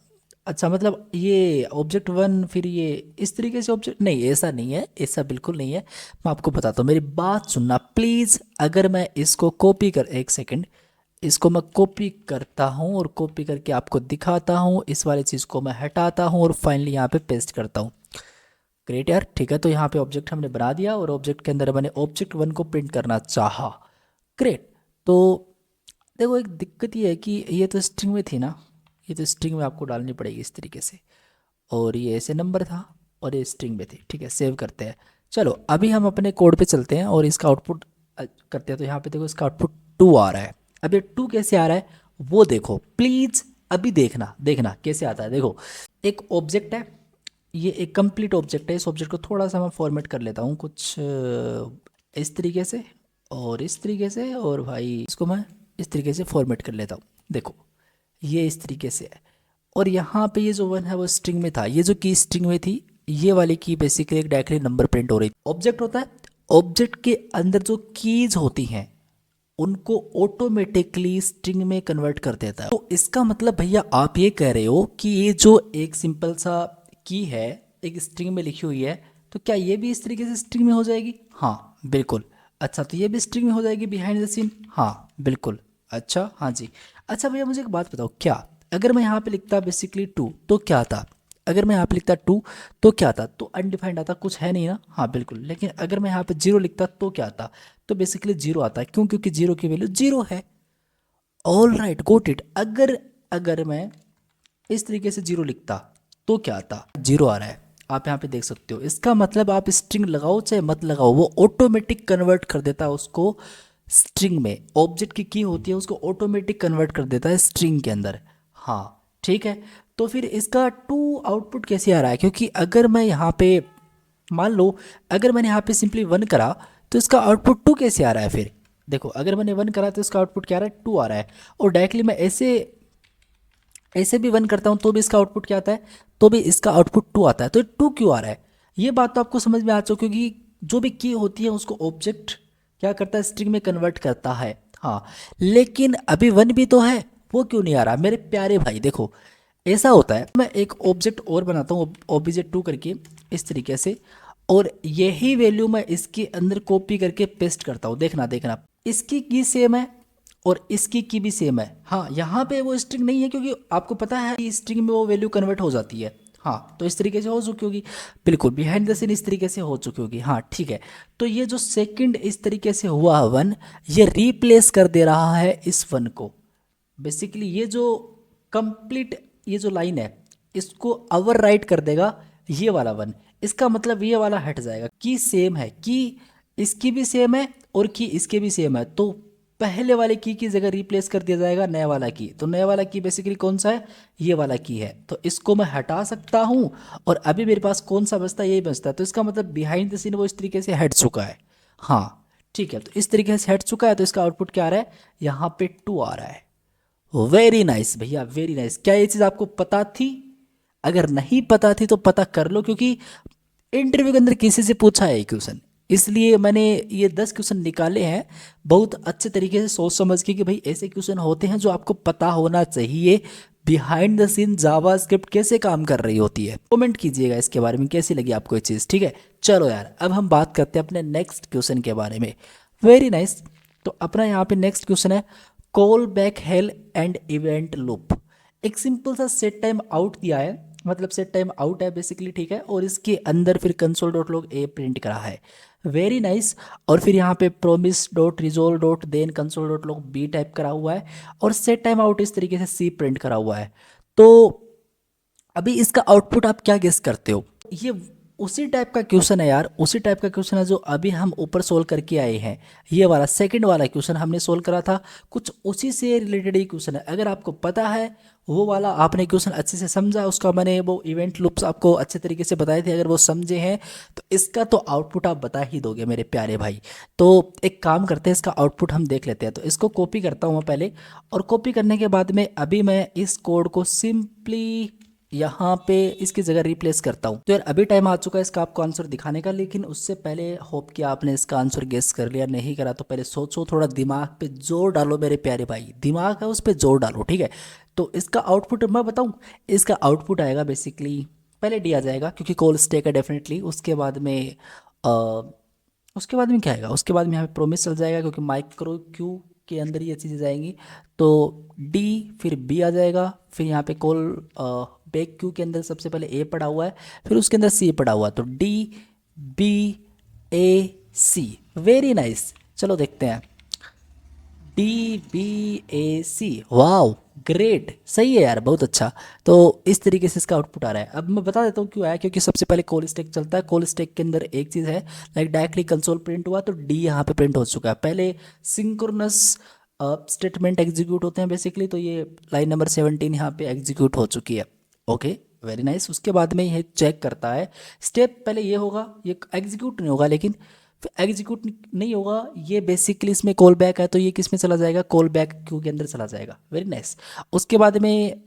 अच्छा मतलब ये ऑब्जेक्ट 1, फिर ये इस तरीके से ऑब्जेक्ट, नहीं ऐसा नहीं है, ऐसा बिल्कुल नहीं है। मैं आपको बताता हूँ, मेरी बात सुनना प्लीज़। अगर मैं इसको कॉपी कर, एक सेकंड, इसको मैं कॉपी करता हूँ और कॉपी करके आपको दिखाता हूँ, इस वाली चीज़ को मैं हटाता हूँ और फाइनली यहाँ पे पेस्ट करता हूँ। ग्रेट यार, ठीक है। तो यहाँ पे ऑब्जेक्ट हमने बना दिया और ऑब्जेक्ट के अंदर मैंने ऑब्जेक्ट 1 को प्रिंट करना चाहा। ग्रेट। तो देखो एक दिक्कत ये है कि ये तो स्ट्रिंग में थी ना, ये तो स्ट्रिंग में आपको डालनी पड़ेगी इस तरीके से, और ये ऐसे नंबर था और ये स्ट्रिंग में थी। ठीक है, सेव करते हैं। चलो अभी हम अपने कोड पे चलते हैं और इसका आउटपुट करते हैं। तो यहाँ पे देखो इसका आउटपुट 2 आ रहा है। अब ये 2 कैसे आ रहा है वो देखो प्लीज़, अभी देखना देखना कैसे आता है। देखो एक ऑब्जेक्ट है, ये एक कंप्लीट ऑब्जेक्ट है। इस ऑब्जेक्ट को थोड़ा सा मैं फॉर्मेट कर लेता हूँ कुछ इस तरीके से और इस तरीके से, और भाई इसको मैं इस तरीके से फॉर्मेट कर लेता हूँ। देखो ये इस तरीके से है, और यहाँ पे ये जो वन है वो स्ट्रिंग में था, ये जो की स्ट्रिंग में थी, ये वाली की बेसिकली एक डायरेक्टली नंबर प्रिंट हो रही। ऑब्जेक्ट होता है, ऑब्जेक्ट के अंदर जो कीज होती हैं उनको ऑटोमेटिकली स्ट्रिंग में कन्वर्ट कर देता है। तो इसका मतलब भैया आप ये कह रहे हो कि ये जो एक सिंपल सा की है एक स्ट्रिंग में लिखी हुई है, तो क्या ये भी इस तरीके से स्ट्रिंग में हो जाएगी? हाँ बिल्कुल। अच्छा तो ये भी स्ट्रिंग में हो जाएगी बिहाइंड द सीन? हाँ बिल्कुल। अच्छा हाँ जी। अच्छा भैया मुझे एक बात बताओ, क्या अगर मैं यहाँ पे लिखता बेसिकली 2 तो क्या था? अगर मैं यहाँ पे लिखता 2 तो क्या था? तो अनडिफाइंड आता, कुछ है नहीं ना। हाँ बिल्कुल। लेकिन अगर मैं यहाँ पे 0 लिखता तो क्या आता? तो बेसिकली 0 आता है। क्यों? क्योंकि 0 की वैल्यू 0 है। All right got it. अगर अगर मैं इस तरीके से 0 लिखता तो क्या आता? 0 आ रहा है, आप यहाँ पे देख सकते हो। इसका मतलब आप स्ट्रिंग लगाओ चाहे मत लगाओ, वो ऑटोमेटिक कन्वर्ट कर देता है उसको स्ट्रिंग में। ऑब्जेक्ट की होती है उसको ऑटोमेटिक कन्वर्ट कर देता है स्ट्रिंग के अंदर। हाँ ठीक है। तो फिर इसका 2 आउटपुट कैसे आ रहा है? क्योंकि अगर मैं यहाँ पे मान लो, अगर मैंने यहाँ पे सिंपली 1 करा तो इसका आउटपुट 2 कैसे आ रहा है फिर? देखो अगर मैंने 1 करा तो इसका आउटपुट क्या आ रहा है? 2 आ रहा है। और डायरेक्टली मैं ऐसे ऐसे भी 1 करता हूँ तो भी इसका आउटपुट क्या आता है? तो भी इसका आउटपुट 2 आता है। तो 2 क्यों आ रहा है? ये बात तो आपको समझ में आ चुकी, क्योंकि जो भी की होती है उसको ऑब्जेक्ट क्या करता है? स्ट्रिंग में कन्वर्ट करता है। हाँ लेकिन अभी 1 भी तो है, वो क्यों नहीं आ रहा मेरे प्यारे भाई? देखो ऐसा होता है, मैं एक ऑब्जेक्ट और बनाता हूँ ऑब्जेक्ट 2 करके इस तरीके से, और यही वैल्यू मैं इसके अंदर कॉपी करके पेस्ट करता हूँ। देखना देखना, इसकी की सेम है और इसकी की भी सेम है। हाँ यहाँ पे वो स्ट्रिंग नहीं है, क्योंकि आपको पता है कि स्ट्रिंग में वो वैल्यू कन्वर्ट हो जाती है। हाँ तो इस तरीके से हो चुकी होगी, बिल्कुल बिहाइंड द सीन इस तरीके से हो चुकी होगी। हाँ ठीक है। तो ये जो सेकंड इस तरीके से हुआ 1, ये रिप्लेस कर दे रहा है इस 1 को। बेसिकली ये जो कंप्लीट ये जो लाइन है इसको ओवर राइट कर देगा ये वाला 1। इसका मतलब ये वाला हट जाएगा। की सेम है, की इसकी भी सेम है और की इसके भी सेम है, तो पहले वाले की जगह रिप्लेस कर दिया जाएगा नया वाला की। तो नया वाला की बेसिकली कौन सा है? ये वाला की है। तो इसको मैं हटा सकता हूँ और अभी मेरे पास कौन सा बचता है? यही बचता है। तो इसका मतलब बिहाइंड द सीन वो इस तरीके से हट चुका है। हाँ ठीक है। तो इस तरीके से हट चुका है, तो इसका आउटपुट क्या आ रहा है? यहाँ पे 2 आ रहा है। वेरी नाइस भैया, वेरी नाइस। क्या ये चीज़ आपको पता थी? अगर नहीं पता थी तो पता कर लो, क्योंकि इंटरव्यू के अंदर किसी से पूछा है ये क्वेश्चन, इसलिए मैंने ये 10 क्वेश्चन निकाले हैं बहुत अच्छे तरीके से सोच समझ के कि भाई ऐसे क्वेश्चन होते हैं जो आपको पता होना चाहिए। Behind the scene JavaScript कैसे काम कर रही होती है। कमेंट कीजिएगा इसके बारे में कैसी लगी आपको ये चीज़। ठीक है चलो यार, अब हम बात करते हैं अपने नेक्स्ट क्वेश्चन के बारे में। Very nice. तो अपना यहाँ पे नेक्स्ट क्वेश्चन है callback hell and event loop. एक सिंपल सा सेट टाइम आउट दिया है, मतलब सेट टाइम आउट है बेसिकली। ठीक है, और इसके अंदर फिर console dot log A print करा है। Very nice. और फिर यहाँ पे promise dot resolve dot then console dot log B type करा हुआ है, और सेट टाइम आउट इस तरीके से सी प्रिंट करा हुआ है। तो अभी इसका आउटपुट आप क्या गेस करते हो? ये उसी टाइप का क्वेश्चन है यार, उसी टाइप का क्वेश्चन है जो अभी हम ऊपर सोल्व करके आए हैं। ये वाला सेकंड वाला क्वेश्चन हमने सोल्व करा था, कुछ उसी से रिलेटेड ही क्वेश्चन है। अगर आपको पता है वो वाला आपने क्वेश्चन अच्छे से समझा, उसका मैंने वो इवेंट लूप्स आपको अच्छे तरीके से बताए थे, अगर वो समझे हैं तो इसका तो आउटपुट आप बता ही दोगे मेरे प्यारे भाई। तो एक काम करते हैं, इसका आउटपुट हम देख लेते हैं। तो इसको कॉपी करता हूँ मैं पहले, और कॉपी करने के बाद में अभी मैं इस कोड को सिंपली यहाँ पे इसकी जगह रिप्लेस करता हूँ। तो यार अभी टाइम आ चुका है इसका आपको आंसर दिखाने का, लेकिन उससे पहले होप कि आपने इसका आंसर गेस कर लिया। नहीं करा तो पहले सोचो, थोड़ा दिमाग पे जोर डालो मेरे प्यारे भाई, दिमाग है उस पर जोर डालो। ठीक है, तो इसका आउटपुट मैं बताऊँ, इसका आउटपुट आएगा बेसिकली पहले डी आ जाएगा, क्योंकि कॉल स्टेक है डेफिनेटली। उसके बाद में क्या आएगा? उसके बाद में यहाँ पे प्रोमिस चल जाएगा, क्योंकि माइक्रो क्यू के अंदर ये चीज़ें जाएंगी। तो डी फिर बी आ जाएगा, फिर यहाँ पे कॉल बैक क्यू के अंदर सबसे पहले ए पड़ा हुआ है, फिर उसके अंदर सी पड़ा हुआ है। तो D B A C. Very nice. चलो देखते हैं, DBAC, वाओ, ग्रेट, सही है यार, बहुत अच्छा। तो इस तरीके से इसका आउटपुट आ रहा है। अब मैं बता देता हूँ क्यों आया, क्योंकि सबसे पहले कॉल स्टैक चलता है। कॉल स्टैक के अंदर एक चीज़ है, लाइक डायरेक्टली कंसोल प्रिंट हुआ तो डी यहाँ पे प्रिंट हो चुका है। पहले सिंक्रोनस स्टेटमेंट एग्जीक्यूट होते हैं बेसिकली, तो ये लाइन नंबर 17 यहाँ पे एग्जीक्यूट हो चुकी है। Okay, very nice. उसके बाद में ये चेक करता है, स्टेप पहले ये होगा, ये एग्जीक्यूट नहीं होगा, लेकिन एग्जीक्यूट नहीं होगा, ये बेसिकली इसमें कॉल बैक है, तो ये किस में चला जाएगा, कॉल बैक क्यू के अंदर चला जाएगा। Very nice. उसके बाद में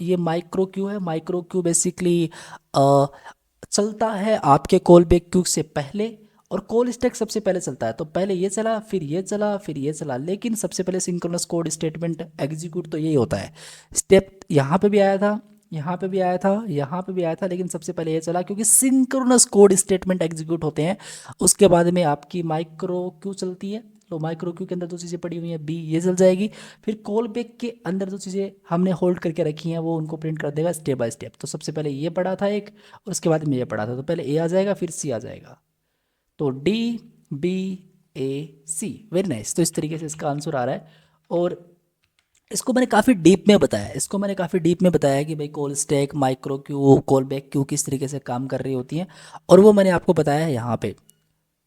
ये माइक्रो क्यू है। माइक्रो क्यू बेसिकली चलता है आपके कॉल बैक क्यू से पहले, और कॉल स्टैक सबसे पहले चलता है, तो पहले ये चला, फिर ये चला, फिर ये चला, लेकिन सबसे पहले सिंक्रोनस कोड स्टेटमेंट एग्जीक्यूट तो यही होता है। स्टेप यहाँ पे भी आया था, यहाँ पे भी आया था, यहाँ पे भी आया था, लेकिन सबसे पहले ये चला क्योंकि सिंक्रोनस कोड स्टेटमेंट एग्जीक्यूट होते हैं। उसके बाद में आपकी माइक्रो क्यू चलती है, तो माइक्रो क्यू के अंदर जो चीज़ें पड़ी हुई हैं बी, ये चल जाएगी। फिर कॉल बैक के अंदर जो चीज़ें हमने होल्ड करके रखी हैं वो उनको प्रिंट कर देगा स्टेप बाय स्टेप। तो सबसे पहले ये पढ़ा था एक, और उसके बाद में ये पढ़ा था, तो पहले ए आ जाएगा फिर सी आ जाएगा, तो DBAC, वेरी नाइस। तो इस तरीके से इसका आंसर आ रहा है। और इसको मैंने काफ़ी डीप में बताया, इसको मैंने काफ़ी डीप में बताया कि भाई call stack, micro Q, call back Q किस तरीके से काम कर रही होती हैं, और वो मैंने आपको बताया है यहाँ पे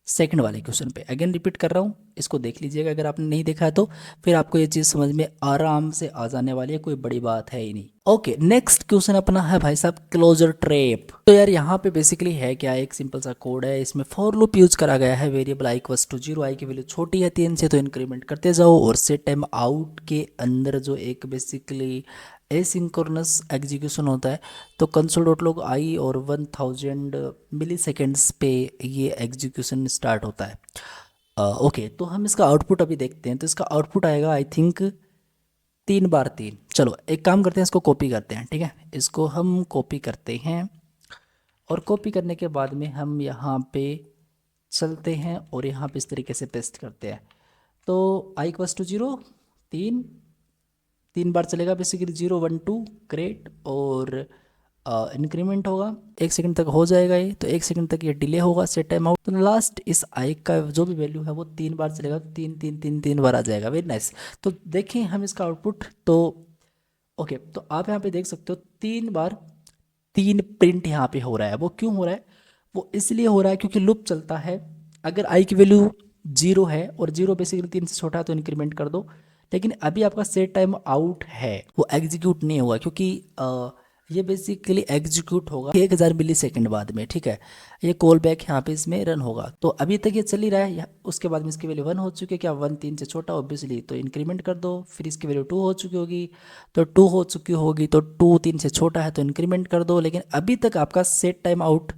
सेकंड वाले क्वेश्चन पे। अगेन रिपीट कर रहा हूँ, इसको देख लीजिएगा अगर आपने नहीं देखा है तो, फिर आपको ये चीज़ समझ में आराम से आ जाने वाली है, कोई बड़ी बात है ही नहीं। ओके, नेक्स्ट क्वेश्चन अपना है भाई साहब क्लोजर ट्रैप। तो यार यहाँ पे बेसिकली है क्या, एक सिंपल सा कोड है, इसमें फॉर लूप यूज करा गया है। वेरिएबल आई इक्वल्स टू 0, आई की वैल्यू छोटी है 3 से तो इंक्रीमेंट करते जाओ, और सेट टाइम आउट के अंदर जो एक बेसिकली एसिंक्रोनस एग्जीक्यूशन होता है, तो कंसोल डॉट लॉग आई और 1000 मिली सेकेंड्स पे ये एग्जीक्यूशन स्टार्ट होता है। ओके, तो हम इसका आउटपुट अभी देखते हैं। तो इसका आउटपुट आएगा आई थिंक 3 बार 3। चलो एक काम करते हैं, इसको कॉपी करते हैं, ठीक है, इसको हम कॉपी करते हैं, और कॉपी करने के बाद में हम यहाँ पे चलते हैं और यहाँ पे इस तरीके से पेस्ट करते हैं। तो आई इक्वल्स टू 0, 3, 3 बार चलेगा बेसिकली, 0 1 2, ग्रेट। और इंक्रीमेंट होगा, 1 सेकंड तक हो जाएगा ये, तो 1 सेकंड तक ये डिले होगा सेट टाइम आउट। तो लास्ट इस आई का जो भी वैल्यू है वो 3 बार चलेगा, तो 3 3 3 3 बार आ जाएगा। Very nice. तो देखें हम इसका आउटपुट, तो ओके, तो आप यहाँ पे देख सकते हो 3 बार 3 प्रिंट यहाँ पे हो रहा है। वो क्यों हो रहा है, वो इसलिए हो रहा है क्योंकि लूप चलता है। अगर आई की वैल्यू 0 है, और 0 बेसिकली 3 से छोटा है, तो इंक्रीमेंट कर दो। लेकिन अभी आपका सेट टाइम आउट है, वो एग्जीक्यूट नहीं हुआ, क्योंकि ये बेसिकली एग्जीक्यूट होगा 1000 मिली सेकेंड बाद में, ठीक है। ये कॉल बैक यहाँ पे इसमें रन होगा, तो अभी तक ये चल ही रहा है। उसके बाद में इसकी वैल्यू 1 हो चुकी है, क्या 1 3 से छोटा ऑब्वियसली, तो इंक्रीमेंट कर दो। फिर इसकी वैल्यू 2 हो चुकी होगी, तो 2 हो चुकी होगी, तो 2 3 से छोटा है तो इंक्रीमेंट कर दो। लेकिन अभी तक आपका सेट टाइम आउट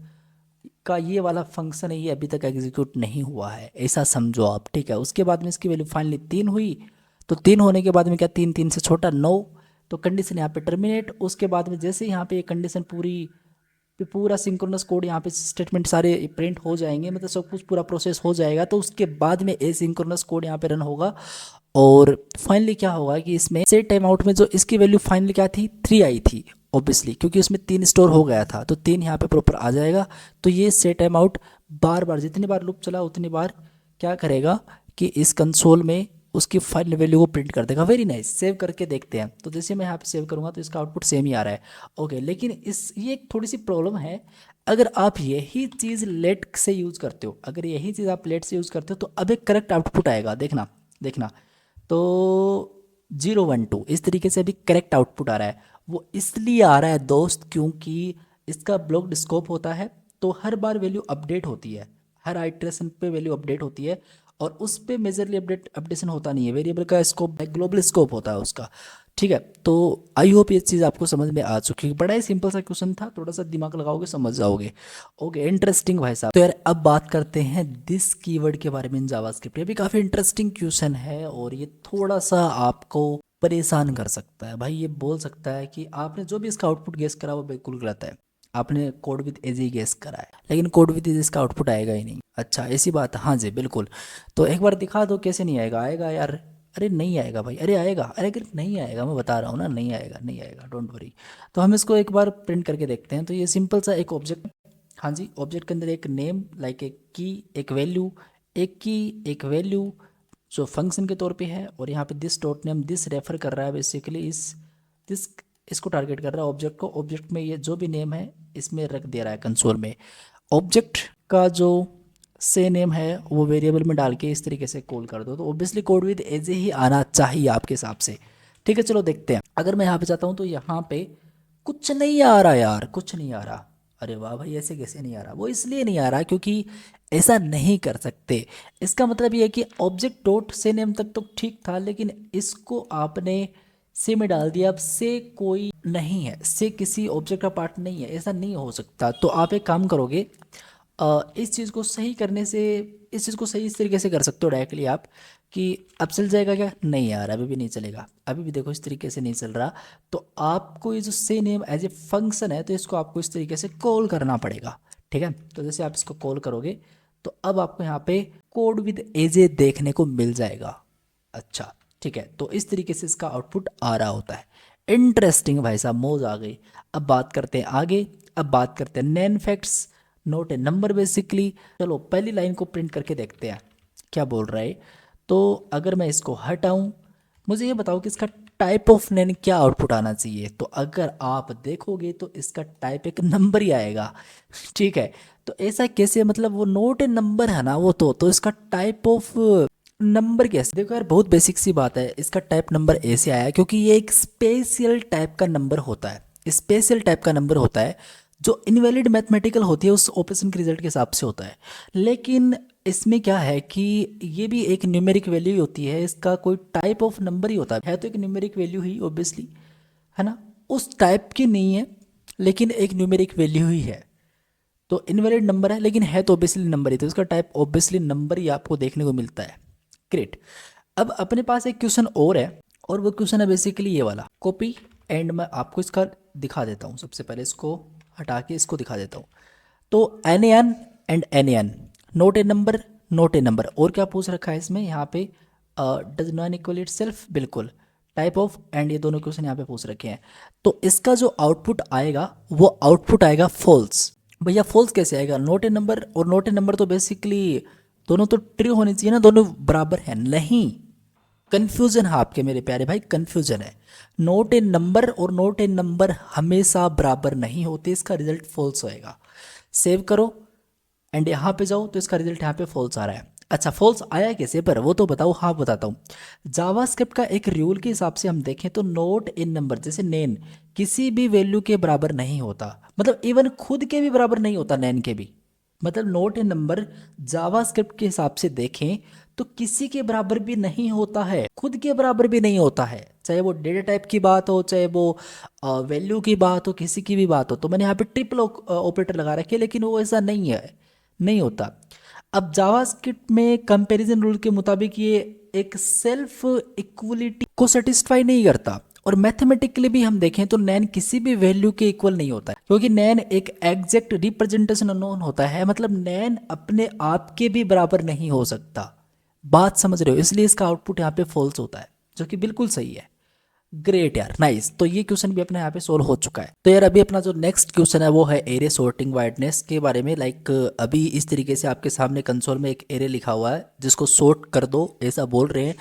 का ये वाला फंक्शन है, ये अभी तक एग्जीक्यूट नहीं हुआ है, ऐसा समझो आप, ठीक है। उसके बाद में इसकी वैल्यू फाइनली 3 हुई, तो 3 होने के बाद में क्या, 3 3 से छोटा 9, तो कंडीशन यहाँ पे टर्मिनेट। उसके बाद में जैसे यहाँ पे ये कंडीशन पूरा सिंक्रोनस कोड यहाँ पे स्टेटमेंट सारे प्रिंट हो जाएंगे, मतलब सब कुछ पूरा प्रोसेस हो जाएगा, तो उसके बाद में ए सिंक्रोनस कोड यहाँ पे रन होगा। और फाइनली क्या होगा कि इसमें सेट टाइम आउट में जो इसकी वैल्यू फाइनली क्या थी, 3 आई थी ऑब्वियसली, क्योंकि उसमें 3 स्टोर हो गया था, तो 3 यहाँ पे प्रॉपर आ जाएगा। तो ये सेट टाइम आउट बार बार, जितनी बार लूप चला उतनी बार क्या करेगा कि इस कंसोल में उसकी फाइनल वैल्यू को प्रिंट कर देगा। Very nice. सेव करके देखते हैं, तो जैसे मैं यहाँ पे सेव करूँगा तो इसका आउटपुट सेम ही आ रहा है। ओके, लेकिन ये एक थोड़ी सी प्रॉब्लम है। अगर आप यही चीज़ लेट से यूज़ करते हो, अगर यही चीज़ आप लेट से यूज़ करते हो, तो अब एक करेक्ट आउटपुट आएगा, देखना देखना। तो 0 1 2 इस तरीके से अभी करेक्ट आउटपुट आ रहा है। वो इसलिए आ रहा है दोस्त क्योंकि इसका ब्लॉक्ड स्कोप होता है, तो हर बार वैल्यू अपडेट होती है, हर आइट्रेशन पे वैल्यू अपडेट होती है, और उस पे मेजरली अपडेशन होता नहीं है। वेरिएबल का स्कोप ग्लोबल स्कोप होता है उसका, ठीक है। तो आई होप ये चीज़ आपको समझ में आ चुकी है। बड़ा ही सिंपल सा क्वेश्चन था, थोड़ा सा दिमाग लगाओगे समझ जाओगे। ओके, इंटरेस्टिंग भाई साहब। तो यार अब बात करते हैं दिस कीवर्ड के बारे में जावास्क्रिप्ट। ये भी काफ़ी इंटरेस्टिंग क्वेश्चन है, और ये थोड़ा सा आपको परेशान कर सकता है भाई। ये बोल सकता है कि आपने जो भी इसका आउटपुट गेस करा वो बिल्कुल गलत है, आपने कोड विद एज ही गेस करा है, लेकिन कोड विद एज इसका आउटपुट आएगा ही नहीं। अच्छा, ऐसी बात है, हाँ जी बिल्कुल। तो एक बार दिखा दो कैसे नहीं आएगा। आएगा यार, अरे नहीं आएगा भाई, अरे आएगा, अरे अगर नहीं आएगा, मैं बता रहा हूँ ना, नहीं आएगा, नहीं आएगा, डोंट वरी। तो हम इसको एक बार प्रिंट करके देखते हैं। तो ये सिंपल सा एक ऑब्जेक्ट, हाँ जी, ऑब्जेक्ट के अंदर एक नेम, लाइक एक की, एक वैल्यू, एक की, एक वैल्यू, जो फंक्शन के तौर पे है, और यहाँ पे this dot name this refer कर रहा है बेसिकली इस दिस इसको टारगेट कर रहा है ऑब्जेक्ट को। ऑब्जेक्ट में ये जो भी नेम है इसमें रख दे रहा है कंसोल में। ऑब्जेक्ट का जो से नेम है वो वेरिएबल में डाल के इस तरीके से कॉल कर दो, तो ऑब्वियसली कोड विद एज ही आना चाहिए आपके हिसाब से। ठीक है, चलो देखते हैं। अगर मैं यहाँ पे जाता हूँ तो यहाँ पे कुछ नहीं आ रहा यार, कुछ नहीं आ रहा। अरे वाह भाई, ऐसे कैसे नहीं आ रहा? वो इसलिए नहीं आ रहा क्योंकि ऐसा नहीं कर सकते। इसका मतलब ये है कि ऑब्जेक्ट डॉट से नेम तक तो ठीक था, लेकिन इसको आपने से में डाल दिया। अब से कोई नहीं है, से किसी ऑब्जेक्ट का पार्ट नहीं है, ऐसा नहीं हो सकता। तो आप एक काम करोगे, इस चीज़ को सही करने से, इस चीज़ को सही इस तरीके से कर सकते हो डायरेक्टली आप कि अब चल जाएगा क्या? नहीं यार, अभी भी नहीं चलेगा। अभी भी देखो इस तरीके से नहीं चल रहा। तो आपको ये जो से नेम एज ए फंक्शन है, तो इसको आपको इस तरीके से कॉल करना पड़ेगा। ठीक है, तो जैसे आप इसको कॉल करोगे तो अब आपको यहाँ पे कोड विद एज ए देखने को मिल जाएगा। अच्छा ठीक है, तो इस तरीके से इसका आउटपुट आ रहा होता है। इंटरेस्टिंग भाई साहब, मौज आ गई। अब बात करते हैं आगे। अब बात करते हैं नैन facts note a number basically. चलो पहली लाइन को प्रिंट करके देखते हैं क्या बोल रहा है। तो अगर मैं इसको हटाऊं, मुझे ये बताओ कि इसका टाइप ऑफ नैन क्या आउटपुट आना चाहिए। तो अगर आप देखोगे तो इसका टाइप एक नंबर ही आएगा। ठीक है, तो ऐसा कैसे? मतलब वो नोट ए नंबर है ना वो, तो इसका टाइप ऑफ नंबर कैसे? देखो यार, बहुत बेसिक सी बात है। इसका टाइप नंबर ऐसे आया क्योंकि ये एक स्पेशल टाइप का नंबर होता है। स्पेशल टाइप का नंबर होता है जो इनवैलिड मैथमेटिकल होती है, उस ऑपरेशन के रिजल्ट के हिसाब से होता है। लेकिन इसमें क्या है कि ये भी एक न्यूमेरिक वैल्यू ही होती है, इसका कोई टाइप ऑफ नंबर ही होता है तो एक न्यूमेरिक वैल्यू ही ऑब्वियसली, है ना। उस टाइप की नहीं है लेकिन एक न्यूमेरिक वैल्यू ही है। तो इनवैलिड नंबर है लेकिन है तो ऑब्वियसली नंबर ही, तो इसका टाइप ऑब्वियसली नंबर ही आपको देखने को मिलता है। ग्रेट। अब अपने पास एक क्वेश्चन और है, और वो क्वेश्चन है बेसिकली ये वाला। कॉपी एंड मैं आपको इसका दिखा देता हूँ। सबसे पहले इसको हटा के इसको दिखा देता हूँ। तो NaN and NaN, not a number, not a number. और क्या पूछ रखा है इसमें यहाँ पे? Does NaN equal itself, बिल्कुल। टाइप ऑफ एंड, ये दोनों क्वेश्चन यहाँ पे पूछ रखे हैं। तो इसका जो आउटपुट आएगा वो आउटपुट आएगा फॉल्स। भैया फॉल्स कैसे आएगा? नोट ए नंबर और नोट ए नंबर तो बेसिकली दोनों तो ट्रू होनी चाहिए ना, दोनों बराबर है। नहीं, कंफ्यूजन है आपके मेरे प्यारे भाई, कंफ्यूजन है। नोट ए नंबर और नोट ए नंबर हमेशा बराबर नहीं होते, इसका रिजल्ट फॉल्स होएगा। सेव करो एंड यहाँ पे जाओ तो इसका रिजल्ट यहाँ पे फॉल्स आ रहा है। अच्छा, फॉल्स आया कैसे पर वो तो बताओ। हाँ बताता हूँ। जावास्क्रिप्ट का एक रूल के हिसाब से हम देखें तो नोट इन नंबर जैसे नैन किसी भी वैल्यू के बराबर नहीं होता, मतलब इवन खुद के भी बराबर नहीं होता नैन के भी। मतलब नोट इन नंबर जावास्क्रिप्ट के हिसाब से देखें तो किसी के बराबर भी नहीं होता है, खुद के बराबर भी नहीं होता है। चाहे वो डेटा टाइप की बात हो, चाहे वो वैल्यू की बात हो, किसी की भी बात हो। तो मैंने यहाँ पे ट्रिपल ऑपरेटर लगा रखे, लेकिन वो ऐसा नहीं है, नहीं होता। अब जावास्क्रिप्ट में कंपैरिजन रूल के मुताबिक ये एक सेल्फ इक्वलिटी को सेटिस्फाई नहीं करता। और मैथमेटिकली भी हम देखें तो नैन किसी भी वैल्यू के इक्वल नहीं होता है, क्योंकि नैन एक एग्जैक्ट रिप्रेजेंटेशन अननोन होता है। मतलब नैन अपने आप के भी बराबर नहीं हो सकता। बात समझ रहे हो? इसलिए इसका आउटपुट यहाँ पे फॉल्स होता है, जो कि बिल्कुल सही है। ग्रेट यार, नाइस। तो ये क्वेश्चन भी अपने यहाँ पे सोल्व हो चुका है। तो यार अभी अपना जो नेक्स्ट क्वेश्चन है वो है एरे सॉर्टिंग वाइडनेस के बारे में। लाइक अभी इस तरीके से आपके सामने कंसोल में एक एरे लिखा हुआ है जिसको सॉर्ट कर दो, ऐसा बोल रहे हैं।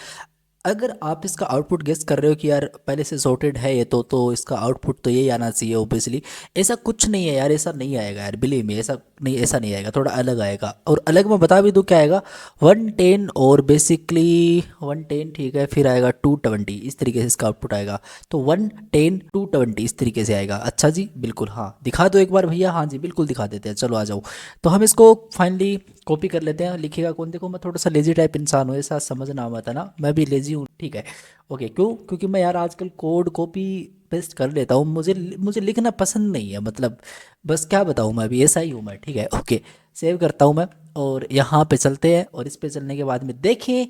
अगर आप इसका आउटपुट गेस कर रहे हो कि यार पहले से सॉर्टेड है ये, तो इसका आउटपुट तो यही आना चाहिए ऑब्वियसली। ऐसा कुछ नहीं है यार, ऐसा नहीं आएगा यार, बिलीव मी, ऐसा नहीं, ऐसा नहीं आएगा, थोड़ा अलग आएगा। और अलग मैं बता भी दूँ क्या आएगा, 110 और बेसिकली 110, ठीक है, फिर आएगा 220, इस तरीके से इसका आउटपुट आएगा। तो 110 220 इस तरीके से आएगा। अच्छा जी, बिल्कुल, हाँ दिखा दो एक बार भैया। हाँ जी बिल्कुल दिखा देते हैं, चलो आ जाओ। तो हम इसको फाइनली कॉपी कर लेते हैं। लिखेगा कौन? देखो मैं थोड़ा सा लेजी टाइप इंसान हूँ, ऐसा समझना मत है ना, मैं भी लेजी हूँ, ठीक है। ओके, क्यों? क्योंकि मैं यार आजकल कोड कॉपी पेस्ट कर लेता हूँ, मुझे मुझे लिखना पसंद नहीं है। मतलब बस क्या बताऊँ, मैं अभी ऐसा ही हूँ मैं, ठीक है। ओके, सेव करता हूँ मैं और यहाँ पे चलते हैं। और इस पे चलने के बाद में देखें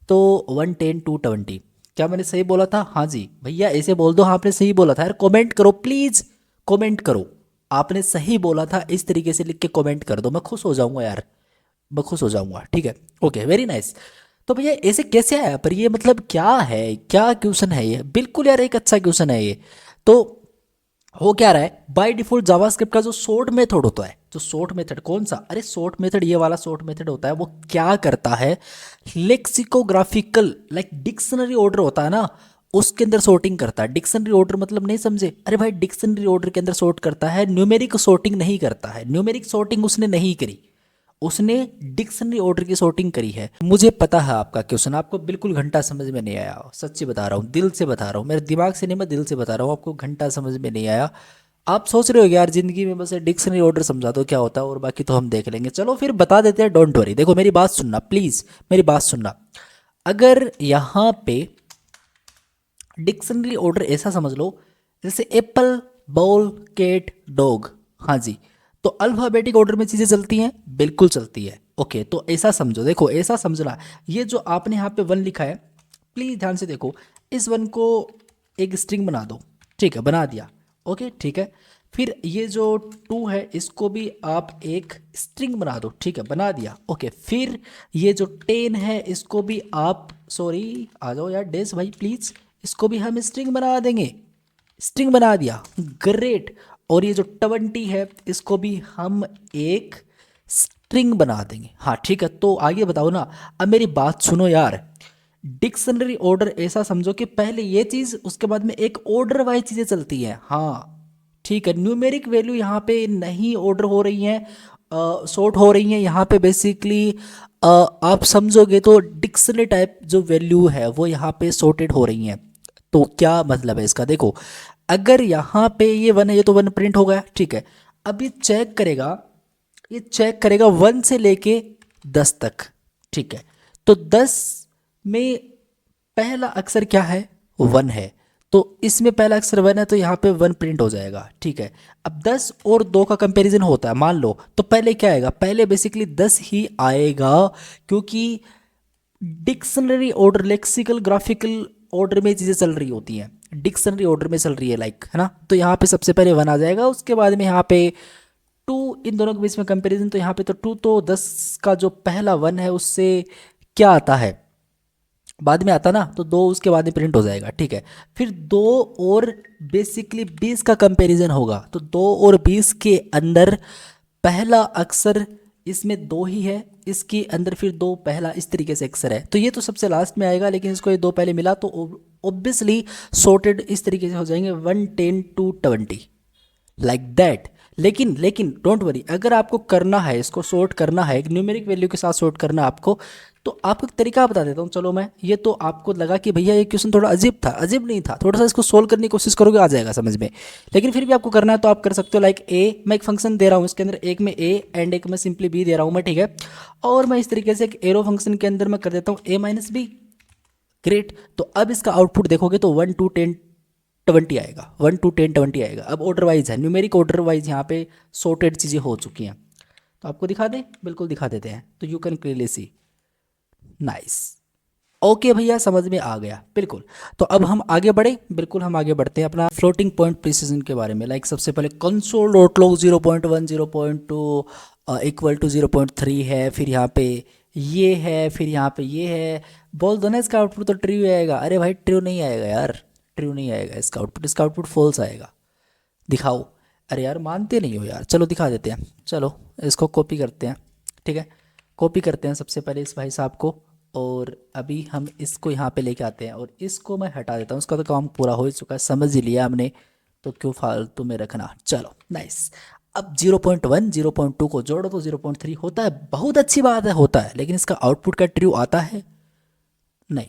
तो 110 220, क्या मैंने सही बोला था? हाँ जी भैया, ऐसे बोल दो हाँ आपने सही बोला था। यार कमेंट करो प्लीज़, कमेंट करो, आपने सही बोला था, इस तरीके से लिख के कमेंट कर दो, मैं खुश हो जाऊंगा यार, मैं खुश हो जाऊंगा, ठीक है। Okay, very nice. तो भैया ऐसे कैसे आया? पर ये मतलब क्या है, क्या क्वेश्चन है ये? बिल्कुल यार एक अच्छा क्वेश्चन है ये। तो हो क्या रहा है, बाय डिफॉल्ट जावास्क्रिप्ट का जो सॉर्ट मेथड होता है, जो सॉर्ट मेथड कौन सा, अरे सॉर्ट मेथड ये वाला सॉर्ट मेथड होता है, वो क्या करता है, लेक्सिकोग्राफिकल लाइक डिक्शनरी ऑर्डर होता है ना, उसके अंदर सॉर्टिंग करता है। डिक्शनरी ऑर्डर मतलब नहीं समझे, अरे भाई डिक्शनरी ऑर्डर के अंदर सॉर्ट करता है, न्यूमेरिक सॉर्टिंग नहीं करता है। न्यूमेरिक सॉर्टिंग उसने नहीं करी, उसने डिक्शनरी ऑर्डर की सॉर्टिंग करी है। मुझे पता है आपका क्वेश्चन आपको बिल्कुल घंटा समझ में नहीं आया, सच्ची बता रहा हूँ, दिल से बता रहा हूँ, मेरे दिमाग से नहीं, मैं दिल से बता रहा हूँ, आपको घंटा समझ में नहीं आया। आप सोच रहे हो यार जिंदगी में बस डिक्शनरी ऑर्डर समझा दो क्या होता है और बाकी तो हम देख लेंगे। चलो फिर बता देते हैं, डोंट वरी। देखो मेरी बात सुनना प्लीज, मेरी बात सुनना। अगर यहाँ पे डिक्शनरी ऑर्डर ऐसा समझ लो जैसे एप्पल, बॉल, कैट, डॉग, हाँ जी, तो अल्फाबेटिक ऑर्डर में चीज़ें चलती हैं, बिल्कुल चलती है। ओके तो ऐसा समझो, देखो ऐसा समझना, ये जो आपने यहाँ पे वन लिखा है, प्लीज़ ध्यान से देखो, इस वन को एक स्ट्रिंग बना दो, ठीक है, बना दिया, ओके ठीक है। फिर ये जो टू है इसको भी आप एक स्ट्रिंग बना दो, ठीक है, बना दिया, ओके। फिर ये जो टेन है इसको भी आप, सॉरी आ जाओ यार डेस भाई प्लीज़, इसको भी हम स्ट्रिंग बना देंगे, स्ट्रिंग बना दिया, ग्रेट। और ये जो 20 है इसको भी हम एक स्ट्रिंग बना देंगे, हाँ ठीक है। तो आगे बताओ ना, अब मेरी बात सुनो यार, डिक्शनरी ऑर्डर ऐसा समझो कि पहले ये चीज़ उसके बाद में एक ऑर्डर वाइज चीज़ें चलती हैं, हाँ ठीक है। न्यूमेरिक वैल्यू यहाँ पे नहीं ऑर्डर हो रही हैं, सॉर्ट हो रही हैं यहाँ पे बेसिकली। आप समझोगे तो डिक्शनरी टाइप जो वैल्यू है वो यहाँ पे सॉर्टेड हो रही हैं। तो क्या मतलब है इसका, देखो अगर यहाँ पे ये वन है, ये तो वन प्रिंट हो गया, ठीक है। अब ये चेक करेगा, ये चेक करेगा 1 से लेके 10 तक, ठीक है। तो 10 में पहला अक्षर क्या है, 1 है, तो इसमें पहला अक्षर 1 है तो यहाँ पे 1 प्रिंट हो जाएगा, ठीक है। अब 10 और 2 का कंपैरिजन होता है मान लो, तो पहले क्या आएगा, पहले बेसिकली 10 ही आएगा, क्योंकि dictionary order, lexical graphical order में चीज़ें चल रही होती हैं, डिक्शनरी ऑर्डर में चल रही है लाइक, है ना। तो यहाँ पे सबसे पहले 1 आ जाएगा, उसके बाद में यहाँ पे 2, इन दोनों के बीच में कंपैरिजन, तो यहाँ पे तो 2 तो 10 का जो पहला 1 है उससे क्या आता है, बाद में आता ना, तो 2 उसके बाद में प्रिंट हो जाएगा, ठीक है। फिर 2 और बेसिकली 20 का कंपैरिजन होगा, तो 2 और 20 के अंदर पहला अक्षर इसमें 2 ही है, इसके अंदर फिर 2 पहला इस तरीके से अक्षर है, तो ये तो सबसे लास्ट में आएगा, लेकिन इसको ये 2 पहले मिला तो ऑब्वियसली सॉर्टेड इस तरीके से हो जाएंगे 1 10 टू 20 लाइक दैट। लेकिन लेकिन डोंट वरी, अगर आपको करना है, इसको सॉर्ट करना है, एक न्यूमेरिक वैल्यू के साथ सॉर्ट करना है आपको, तो आपको एक तरीका बता देता हूँ। चलो मैं, ये तो आपको लगा कि भैया ये क्वेश्चन थोड़ा अजीब था, अजीब नहीं था, थोड़ा सा इसको सोल्व करने की कोशिश करोगे आ जाएगा समझ में, लेकिन फिर भी आपको करना है तो आप कर सकते हो। लाइक ए, मैं एक फंक्शन दे रहा हूँ, इसके अंदर एक में ए एंड एक में सिंपली बी दे रहा हूँ मैं, ठीक है। और मैं इस तरीके से एक एरो फंक्शन के अंदर मैं कर देता हूँ ए माइनस बी, ग्रेट। तो अब इसका आउटपुट देखोगे तो 1 टू 10 20 आएगा, 1 टू 10 20 आएगा। अब ऑर्डर वाइज है, न्यूमेरिक ऑर्डर वाइज यहाँ पे सॉर्टेड चीज़ें हो चुकी हैं, तो आपको दिखा दें, बिल्कुल दिखा देते हैं, तो you can clearly see, nice, okay भैया समझ में आ गया, बिल्कुल। तो अब हम आगे बढ़े, बिल्कुल हम आगे बढ़ते हैं अपना फ्लोटिंग पॉइंट प्रिसिजन के बारे में। लाइक सबसे पहले console dot log 0.1 0.2 equal to 0.3 है, फिर यहाँ पे ये है, फिर यहाँ पे ये है, बोल दो ना इसका आउटपुट तो ट्रू आएगा। अरे भाई ट्रू नहीं आएगा यार, ट्रू नहीं आएगा इसका आउटपुट, इसका आउटपुट फॉल्स आएगा, दिखाओ। अरे यार मानते नहीं हो यार, चलो दिखा देते हैं, चलो इसको कॉपी करते हैं, ठीक है। कॉपी करते हैं सबसे पहले इस भाई साहब को, और अभी हम इसको यहाँ पे लेके आते हैं, और इसको मैं हटा देता हूँ, उसका तो काम पूरा हो ही चुका है, समझ ही लिया हमने, तो क्यों फालतू में रखना। चलो नाइस। अब 0.1 0.2 को जोड़ो तो 0.3 होता है, बहुत अच्छी बात है, होता है, लेकिन इसका आउटपुट का ट्रू आता है नहीं।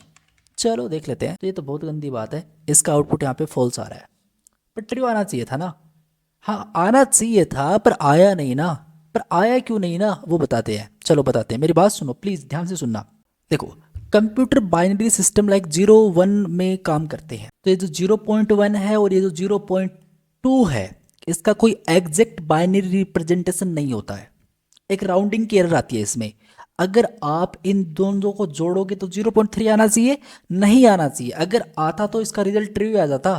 चलो देख लेते हैं, तो ये तो बहुत गंदी बात है, इसका आउटपुट यहाँ पे फॉल्स आ रहा है, पर ट्रू आना चाहिए था ना, हाँ आना चाहिए था पर आया नहीं ना, पर आया क्यों नहीं ना वो बताते हैं, चलो बताते हैं, मेरी बात सुनो प्लीज़ ध्यान से सुनना। देखो कंप्यूटर बाइनरी सिस्टम लाइक 0 1 में काम करते हैं, तो ये जो 0.1 है और ये जो 0.2 है, इसका कोई एग्जैक्ट बाइनरी रिप्रेजेंटेशन नहीं होता है, एक राउंडिंग की एरर आती है इसमें। अगर आप इन दोनों को जोड़ोगे तो 0.3 आना चाहिए, नहीं आना चाहिए, अगर आता तो इसका रिजल्ट ट्रू आ जाता,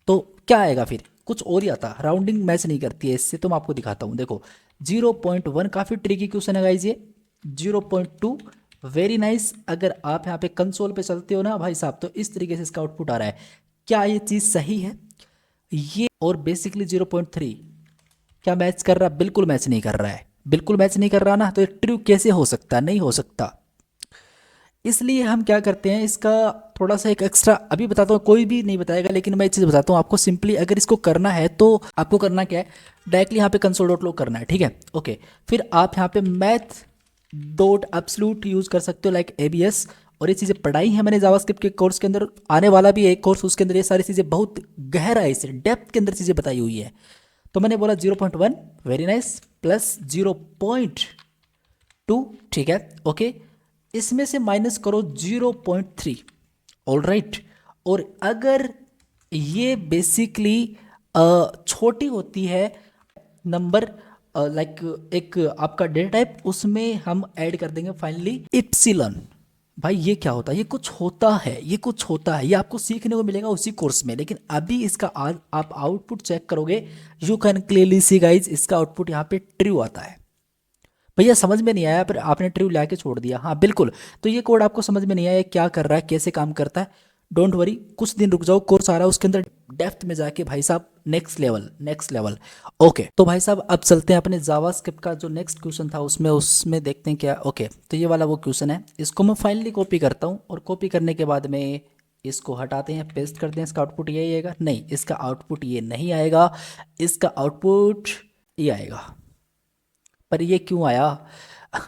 तो क्या आएगा फिर, कुछ और ही आता, राउंडिंग मैच नहीं करती है इससे, तो मैं आपको दिखाता हूँ। देखो 0.1 काफ़ी ट्रिकी क्वेश्चन है गाइस ये, 0.2 वेरी नाइस। अगर आप यहाँ पे कंसोल पे चलते हो ना भाई साहब, तो इस तरीके से इसका आउटपुट आ रहा है, क्या ये चीज़ सही है, ये और बेसिकली 0.3 क्या मैच कर रहा है? बिल्कुल मैच नहीं कर रहा है, बिल्कुल मैच नहीं कर रहा ना, तो ये ट्रू कैसे हो सकता है? नहीं हो सकता। इसलिए हम क्या करते हैं, इसका थोड़ा सा एक एक्स्ट्रा अभी बताता हूँ, कोई भी नहीं बताएगा लेकिन मैं एक चीज़ बताता हूँ आपको। सिंपली अगर इसको करना है तो आपको करना क्या है, डायरेक्टली यहाँ पे कंसोल डॉट लॉग करना है, ठीक है। ओके, फिर आप यहाँ पे मैथ डॉट एब्सोल्यूट यूज़ कर सकते हो, लाइक एबीएस। और ये चीज़ें पढ़ाई है मैंने जावास्क्रिप्ट के कोर्स के अंदर, आने वाला भी एक कोर्स, उसके अंदर ये सारी चीज़ें बहुत गहराई से डेप्थ के अंदर चीज़ें बताई हुई है। तो मैंने बोला 0.1, वेरी नाइस, प्लस 0.2, ठीक है, ओके। इसमें से माइनस करो 0.3, ऑल राइट। और अगर ये बेसिकली छोटी होती है नंबर, लाइक एक आपका डेटा टाइप, उसमें हम ऐड कर देंगे फाइनली इप्सिलॉन। भाई ये क्या होता है? ये कुछ होता है, ये कुछ होता है, ये आपको सीखने को मिलेगा उसी कोर्स में। लेकिन अभी इसका आज आप आउटपुट चेक करोगे, you can clearly see guys, इसका आउटपुट यहाँ पे ट्रू आता है। भैया समझ में नहीं आया पर आपने ट्रू ला के छोड़ दिया, हाँ बिल्कुल। तो ये कोड आपको समझ में नहीं आया क्या कर रहा है, कैसे काम करता है, डोंट वरी, कुछ दिन रुक जाओ, कोर्स आ रहा है उसके अंदर डेप्थ में जाके भाई साहब next level, next level. Okay, तो भाई साहब अब चलते हैं अपने जावास्क्रिप्ट का जो नेक्स्ट क्वेश्चन था उसमें देखते हैं क्या। ओके, तो ये वाला वो क्वेश्चन है, इसको मैं फाइनली कॉपी करता हूँ और कॉपी करने के बाद में इसको हटाते हैं, पेस्ट करते हैं। इसका आउटपुट यही आएगा? नहीं, इसका आउटपुट ये नहीं आएगा, इसका आउटपुट ये आएगा। पर ये क्यों आया?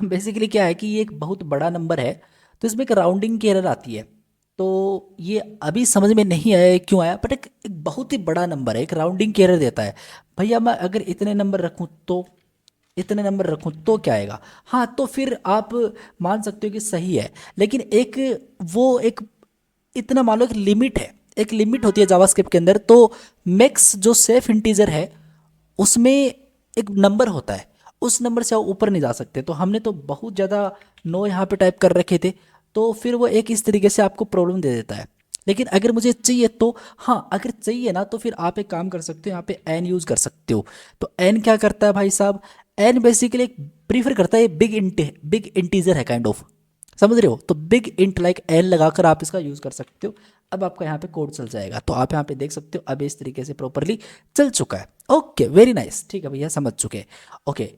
बेसिकली क्या है कि ये एक बहुत बड़ा नंबर है, तो इसमें एक राउंडिंग की एरर आती है। तो ये अभी समझ में नहीं आया क्यों आया, बट एक बहुत ही बड़ा नंबर है, एक राउंडिंग की एरर देता है। भैया मैं अगर इतने नंबर रखूँ तो, इतने नंबर रखूँ तो क्या आएगा? हाँ, तो फिर आप मान सकते हो कि सही है, लेकिन एक वो एक इतना मान लो एक लिमिट है, एक लिमिट होती है जावास्क्रिप्ट के अंदर। तो मैक्स जो सेफ इंटीजर है उसमें एक नंबर होता है, उस नंबर से आप ऊपर नहीं जा सकते। तो हमने तो बहुत ज़्यादा नो यहाँ पे टाइप कर रखे थे, तो फिर वो एक इस तरीके से आपको प्रॉब्लम दे देता है। लेकिन अगर मुझे चाहिए तो, हाँ अगर चाहिए ना, तो फिर आप एक काम कर सकते हो, यहाँ पे एन यूज़ कर सकते हो। तो एन क्या करता है भाई साहब? एन बेसिकली एक प्रीफर करता है, बिग इंटीजर है काइंड ऑफ, समझ रहे हो? तो बिग इंट लाइक एन लगाकर आप इसका यूज़ कर सकते हो। अब आपका यहाँ पे कोड चल जाएगा, तो आप यहाँ पे देख सकते हो अब इस तरीके से प्रॉपरली चल चुका है। ओके, वेरी नाइस, ठीक है भैया समझ चुके। ओके,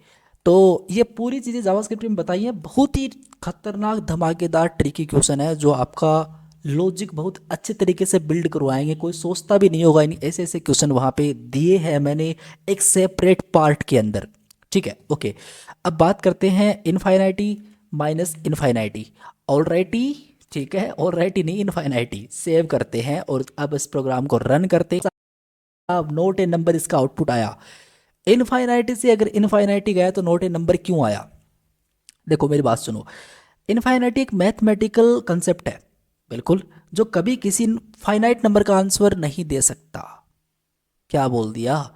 तो ये पूरी चीज़ें जावास्क्रिप्ट में बताई हैं, बहुत ही खतरनाक धमाकेदार ट्रिकी क्वेश्चन है जो आपका लॉजिक बहुत अच्छे तरीके से बिल्ड करवाएंगे, कोई सोचता भी नहीं होगा। इन ऐसे ऐसे क्वेश्चन वहाँ पे दिए हैं मैंने एक सेपरेट पार्ट के अंदर, ठीक है। ओके, अब बात करते हैं इनफाइनाइटी माइनस इनफाइनाइटी, ऑलराइटी, ठीक है, ऑलराइटी नहीं इनफाइनाइटी। सेव करते हैं और अब इस प्रोग्राम को रन करते हैं। अब नोट ए नंबर इसका आउटपुट आया, इनफाइनाइटी से अगर इनफाइनाइटी गया तो नोट ए नंबर क्यों आया? देखो मेरी बात सुनो, इनफाइनाइटी एक मैथमेटिकल कंसेप्ट है, बिल्कुल, जो कभी किसी फाइनाइट नंबर का आंसर नहीं दे सकता। क्या बोल दिया?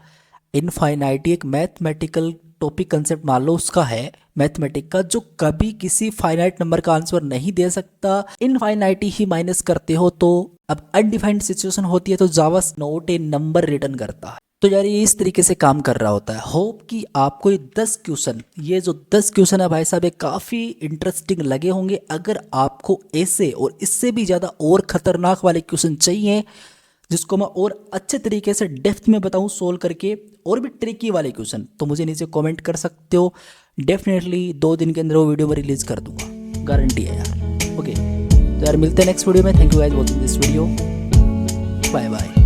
इनफाइनाइटी एक मैथमेटिकल टॉपिक कंसेप्ट मान लो उसका है, मैथमेटिक का, जो कभी किसी फाइनाइट नंबर का आंसर नहीं दे सकता। इनफाइनाइटी ही माइनस करते हो तो अब अनडिफाइंड सिचुएशन होती है तो जावा नोट ए नंबर रिटर्न करता है। तो यार ये इस तरीके से काम कर रहा होता है। होप कि आपको ये 10 क्वेश्चन, ये जो 10 क्वेश्चन है भाई साहब, ये काफ़ी इंटरेस्टिंग लगे होंगे। अगर आपको ऐसे और इससे भी ज़्यादा और ख़तरनाक वाले क्वेश्चन चाहिए जिसको मैं और अच्छे तरीके से डेप्थ में बताऊं सोल्व करके, और भी ट्रिकी वाले क्वेश्चन, तो मुझे नीचे कमेंट कर सकते हो। डेफिनेटली 2 दिन के अंदर वो वीडियो में रिलीज़ कर दूंगा, गारंटी है यार। ओके, तो यार मिलते हैं नेक्स्ट वीडियो में। Thank you guys watching this video, bye bye.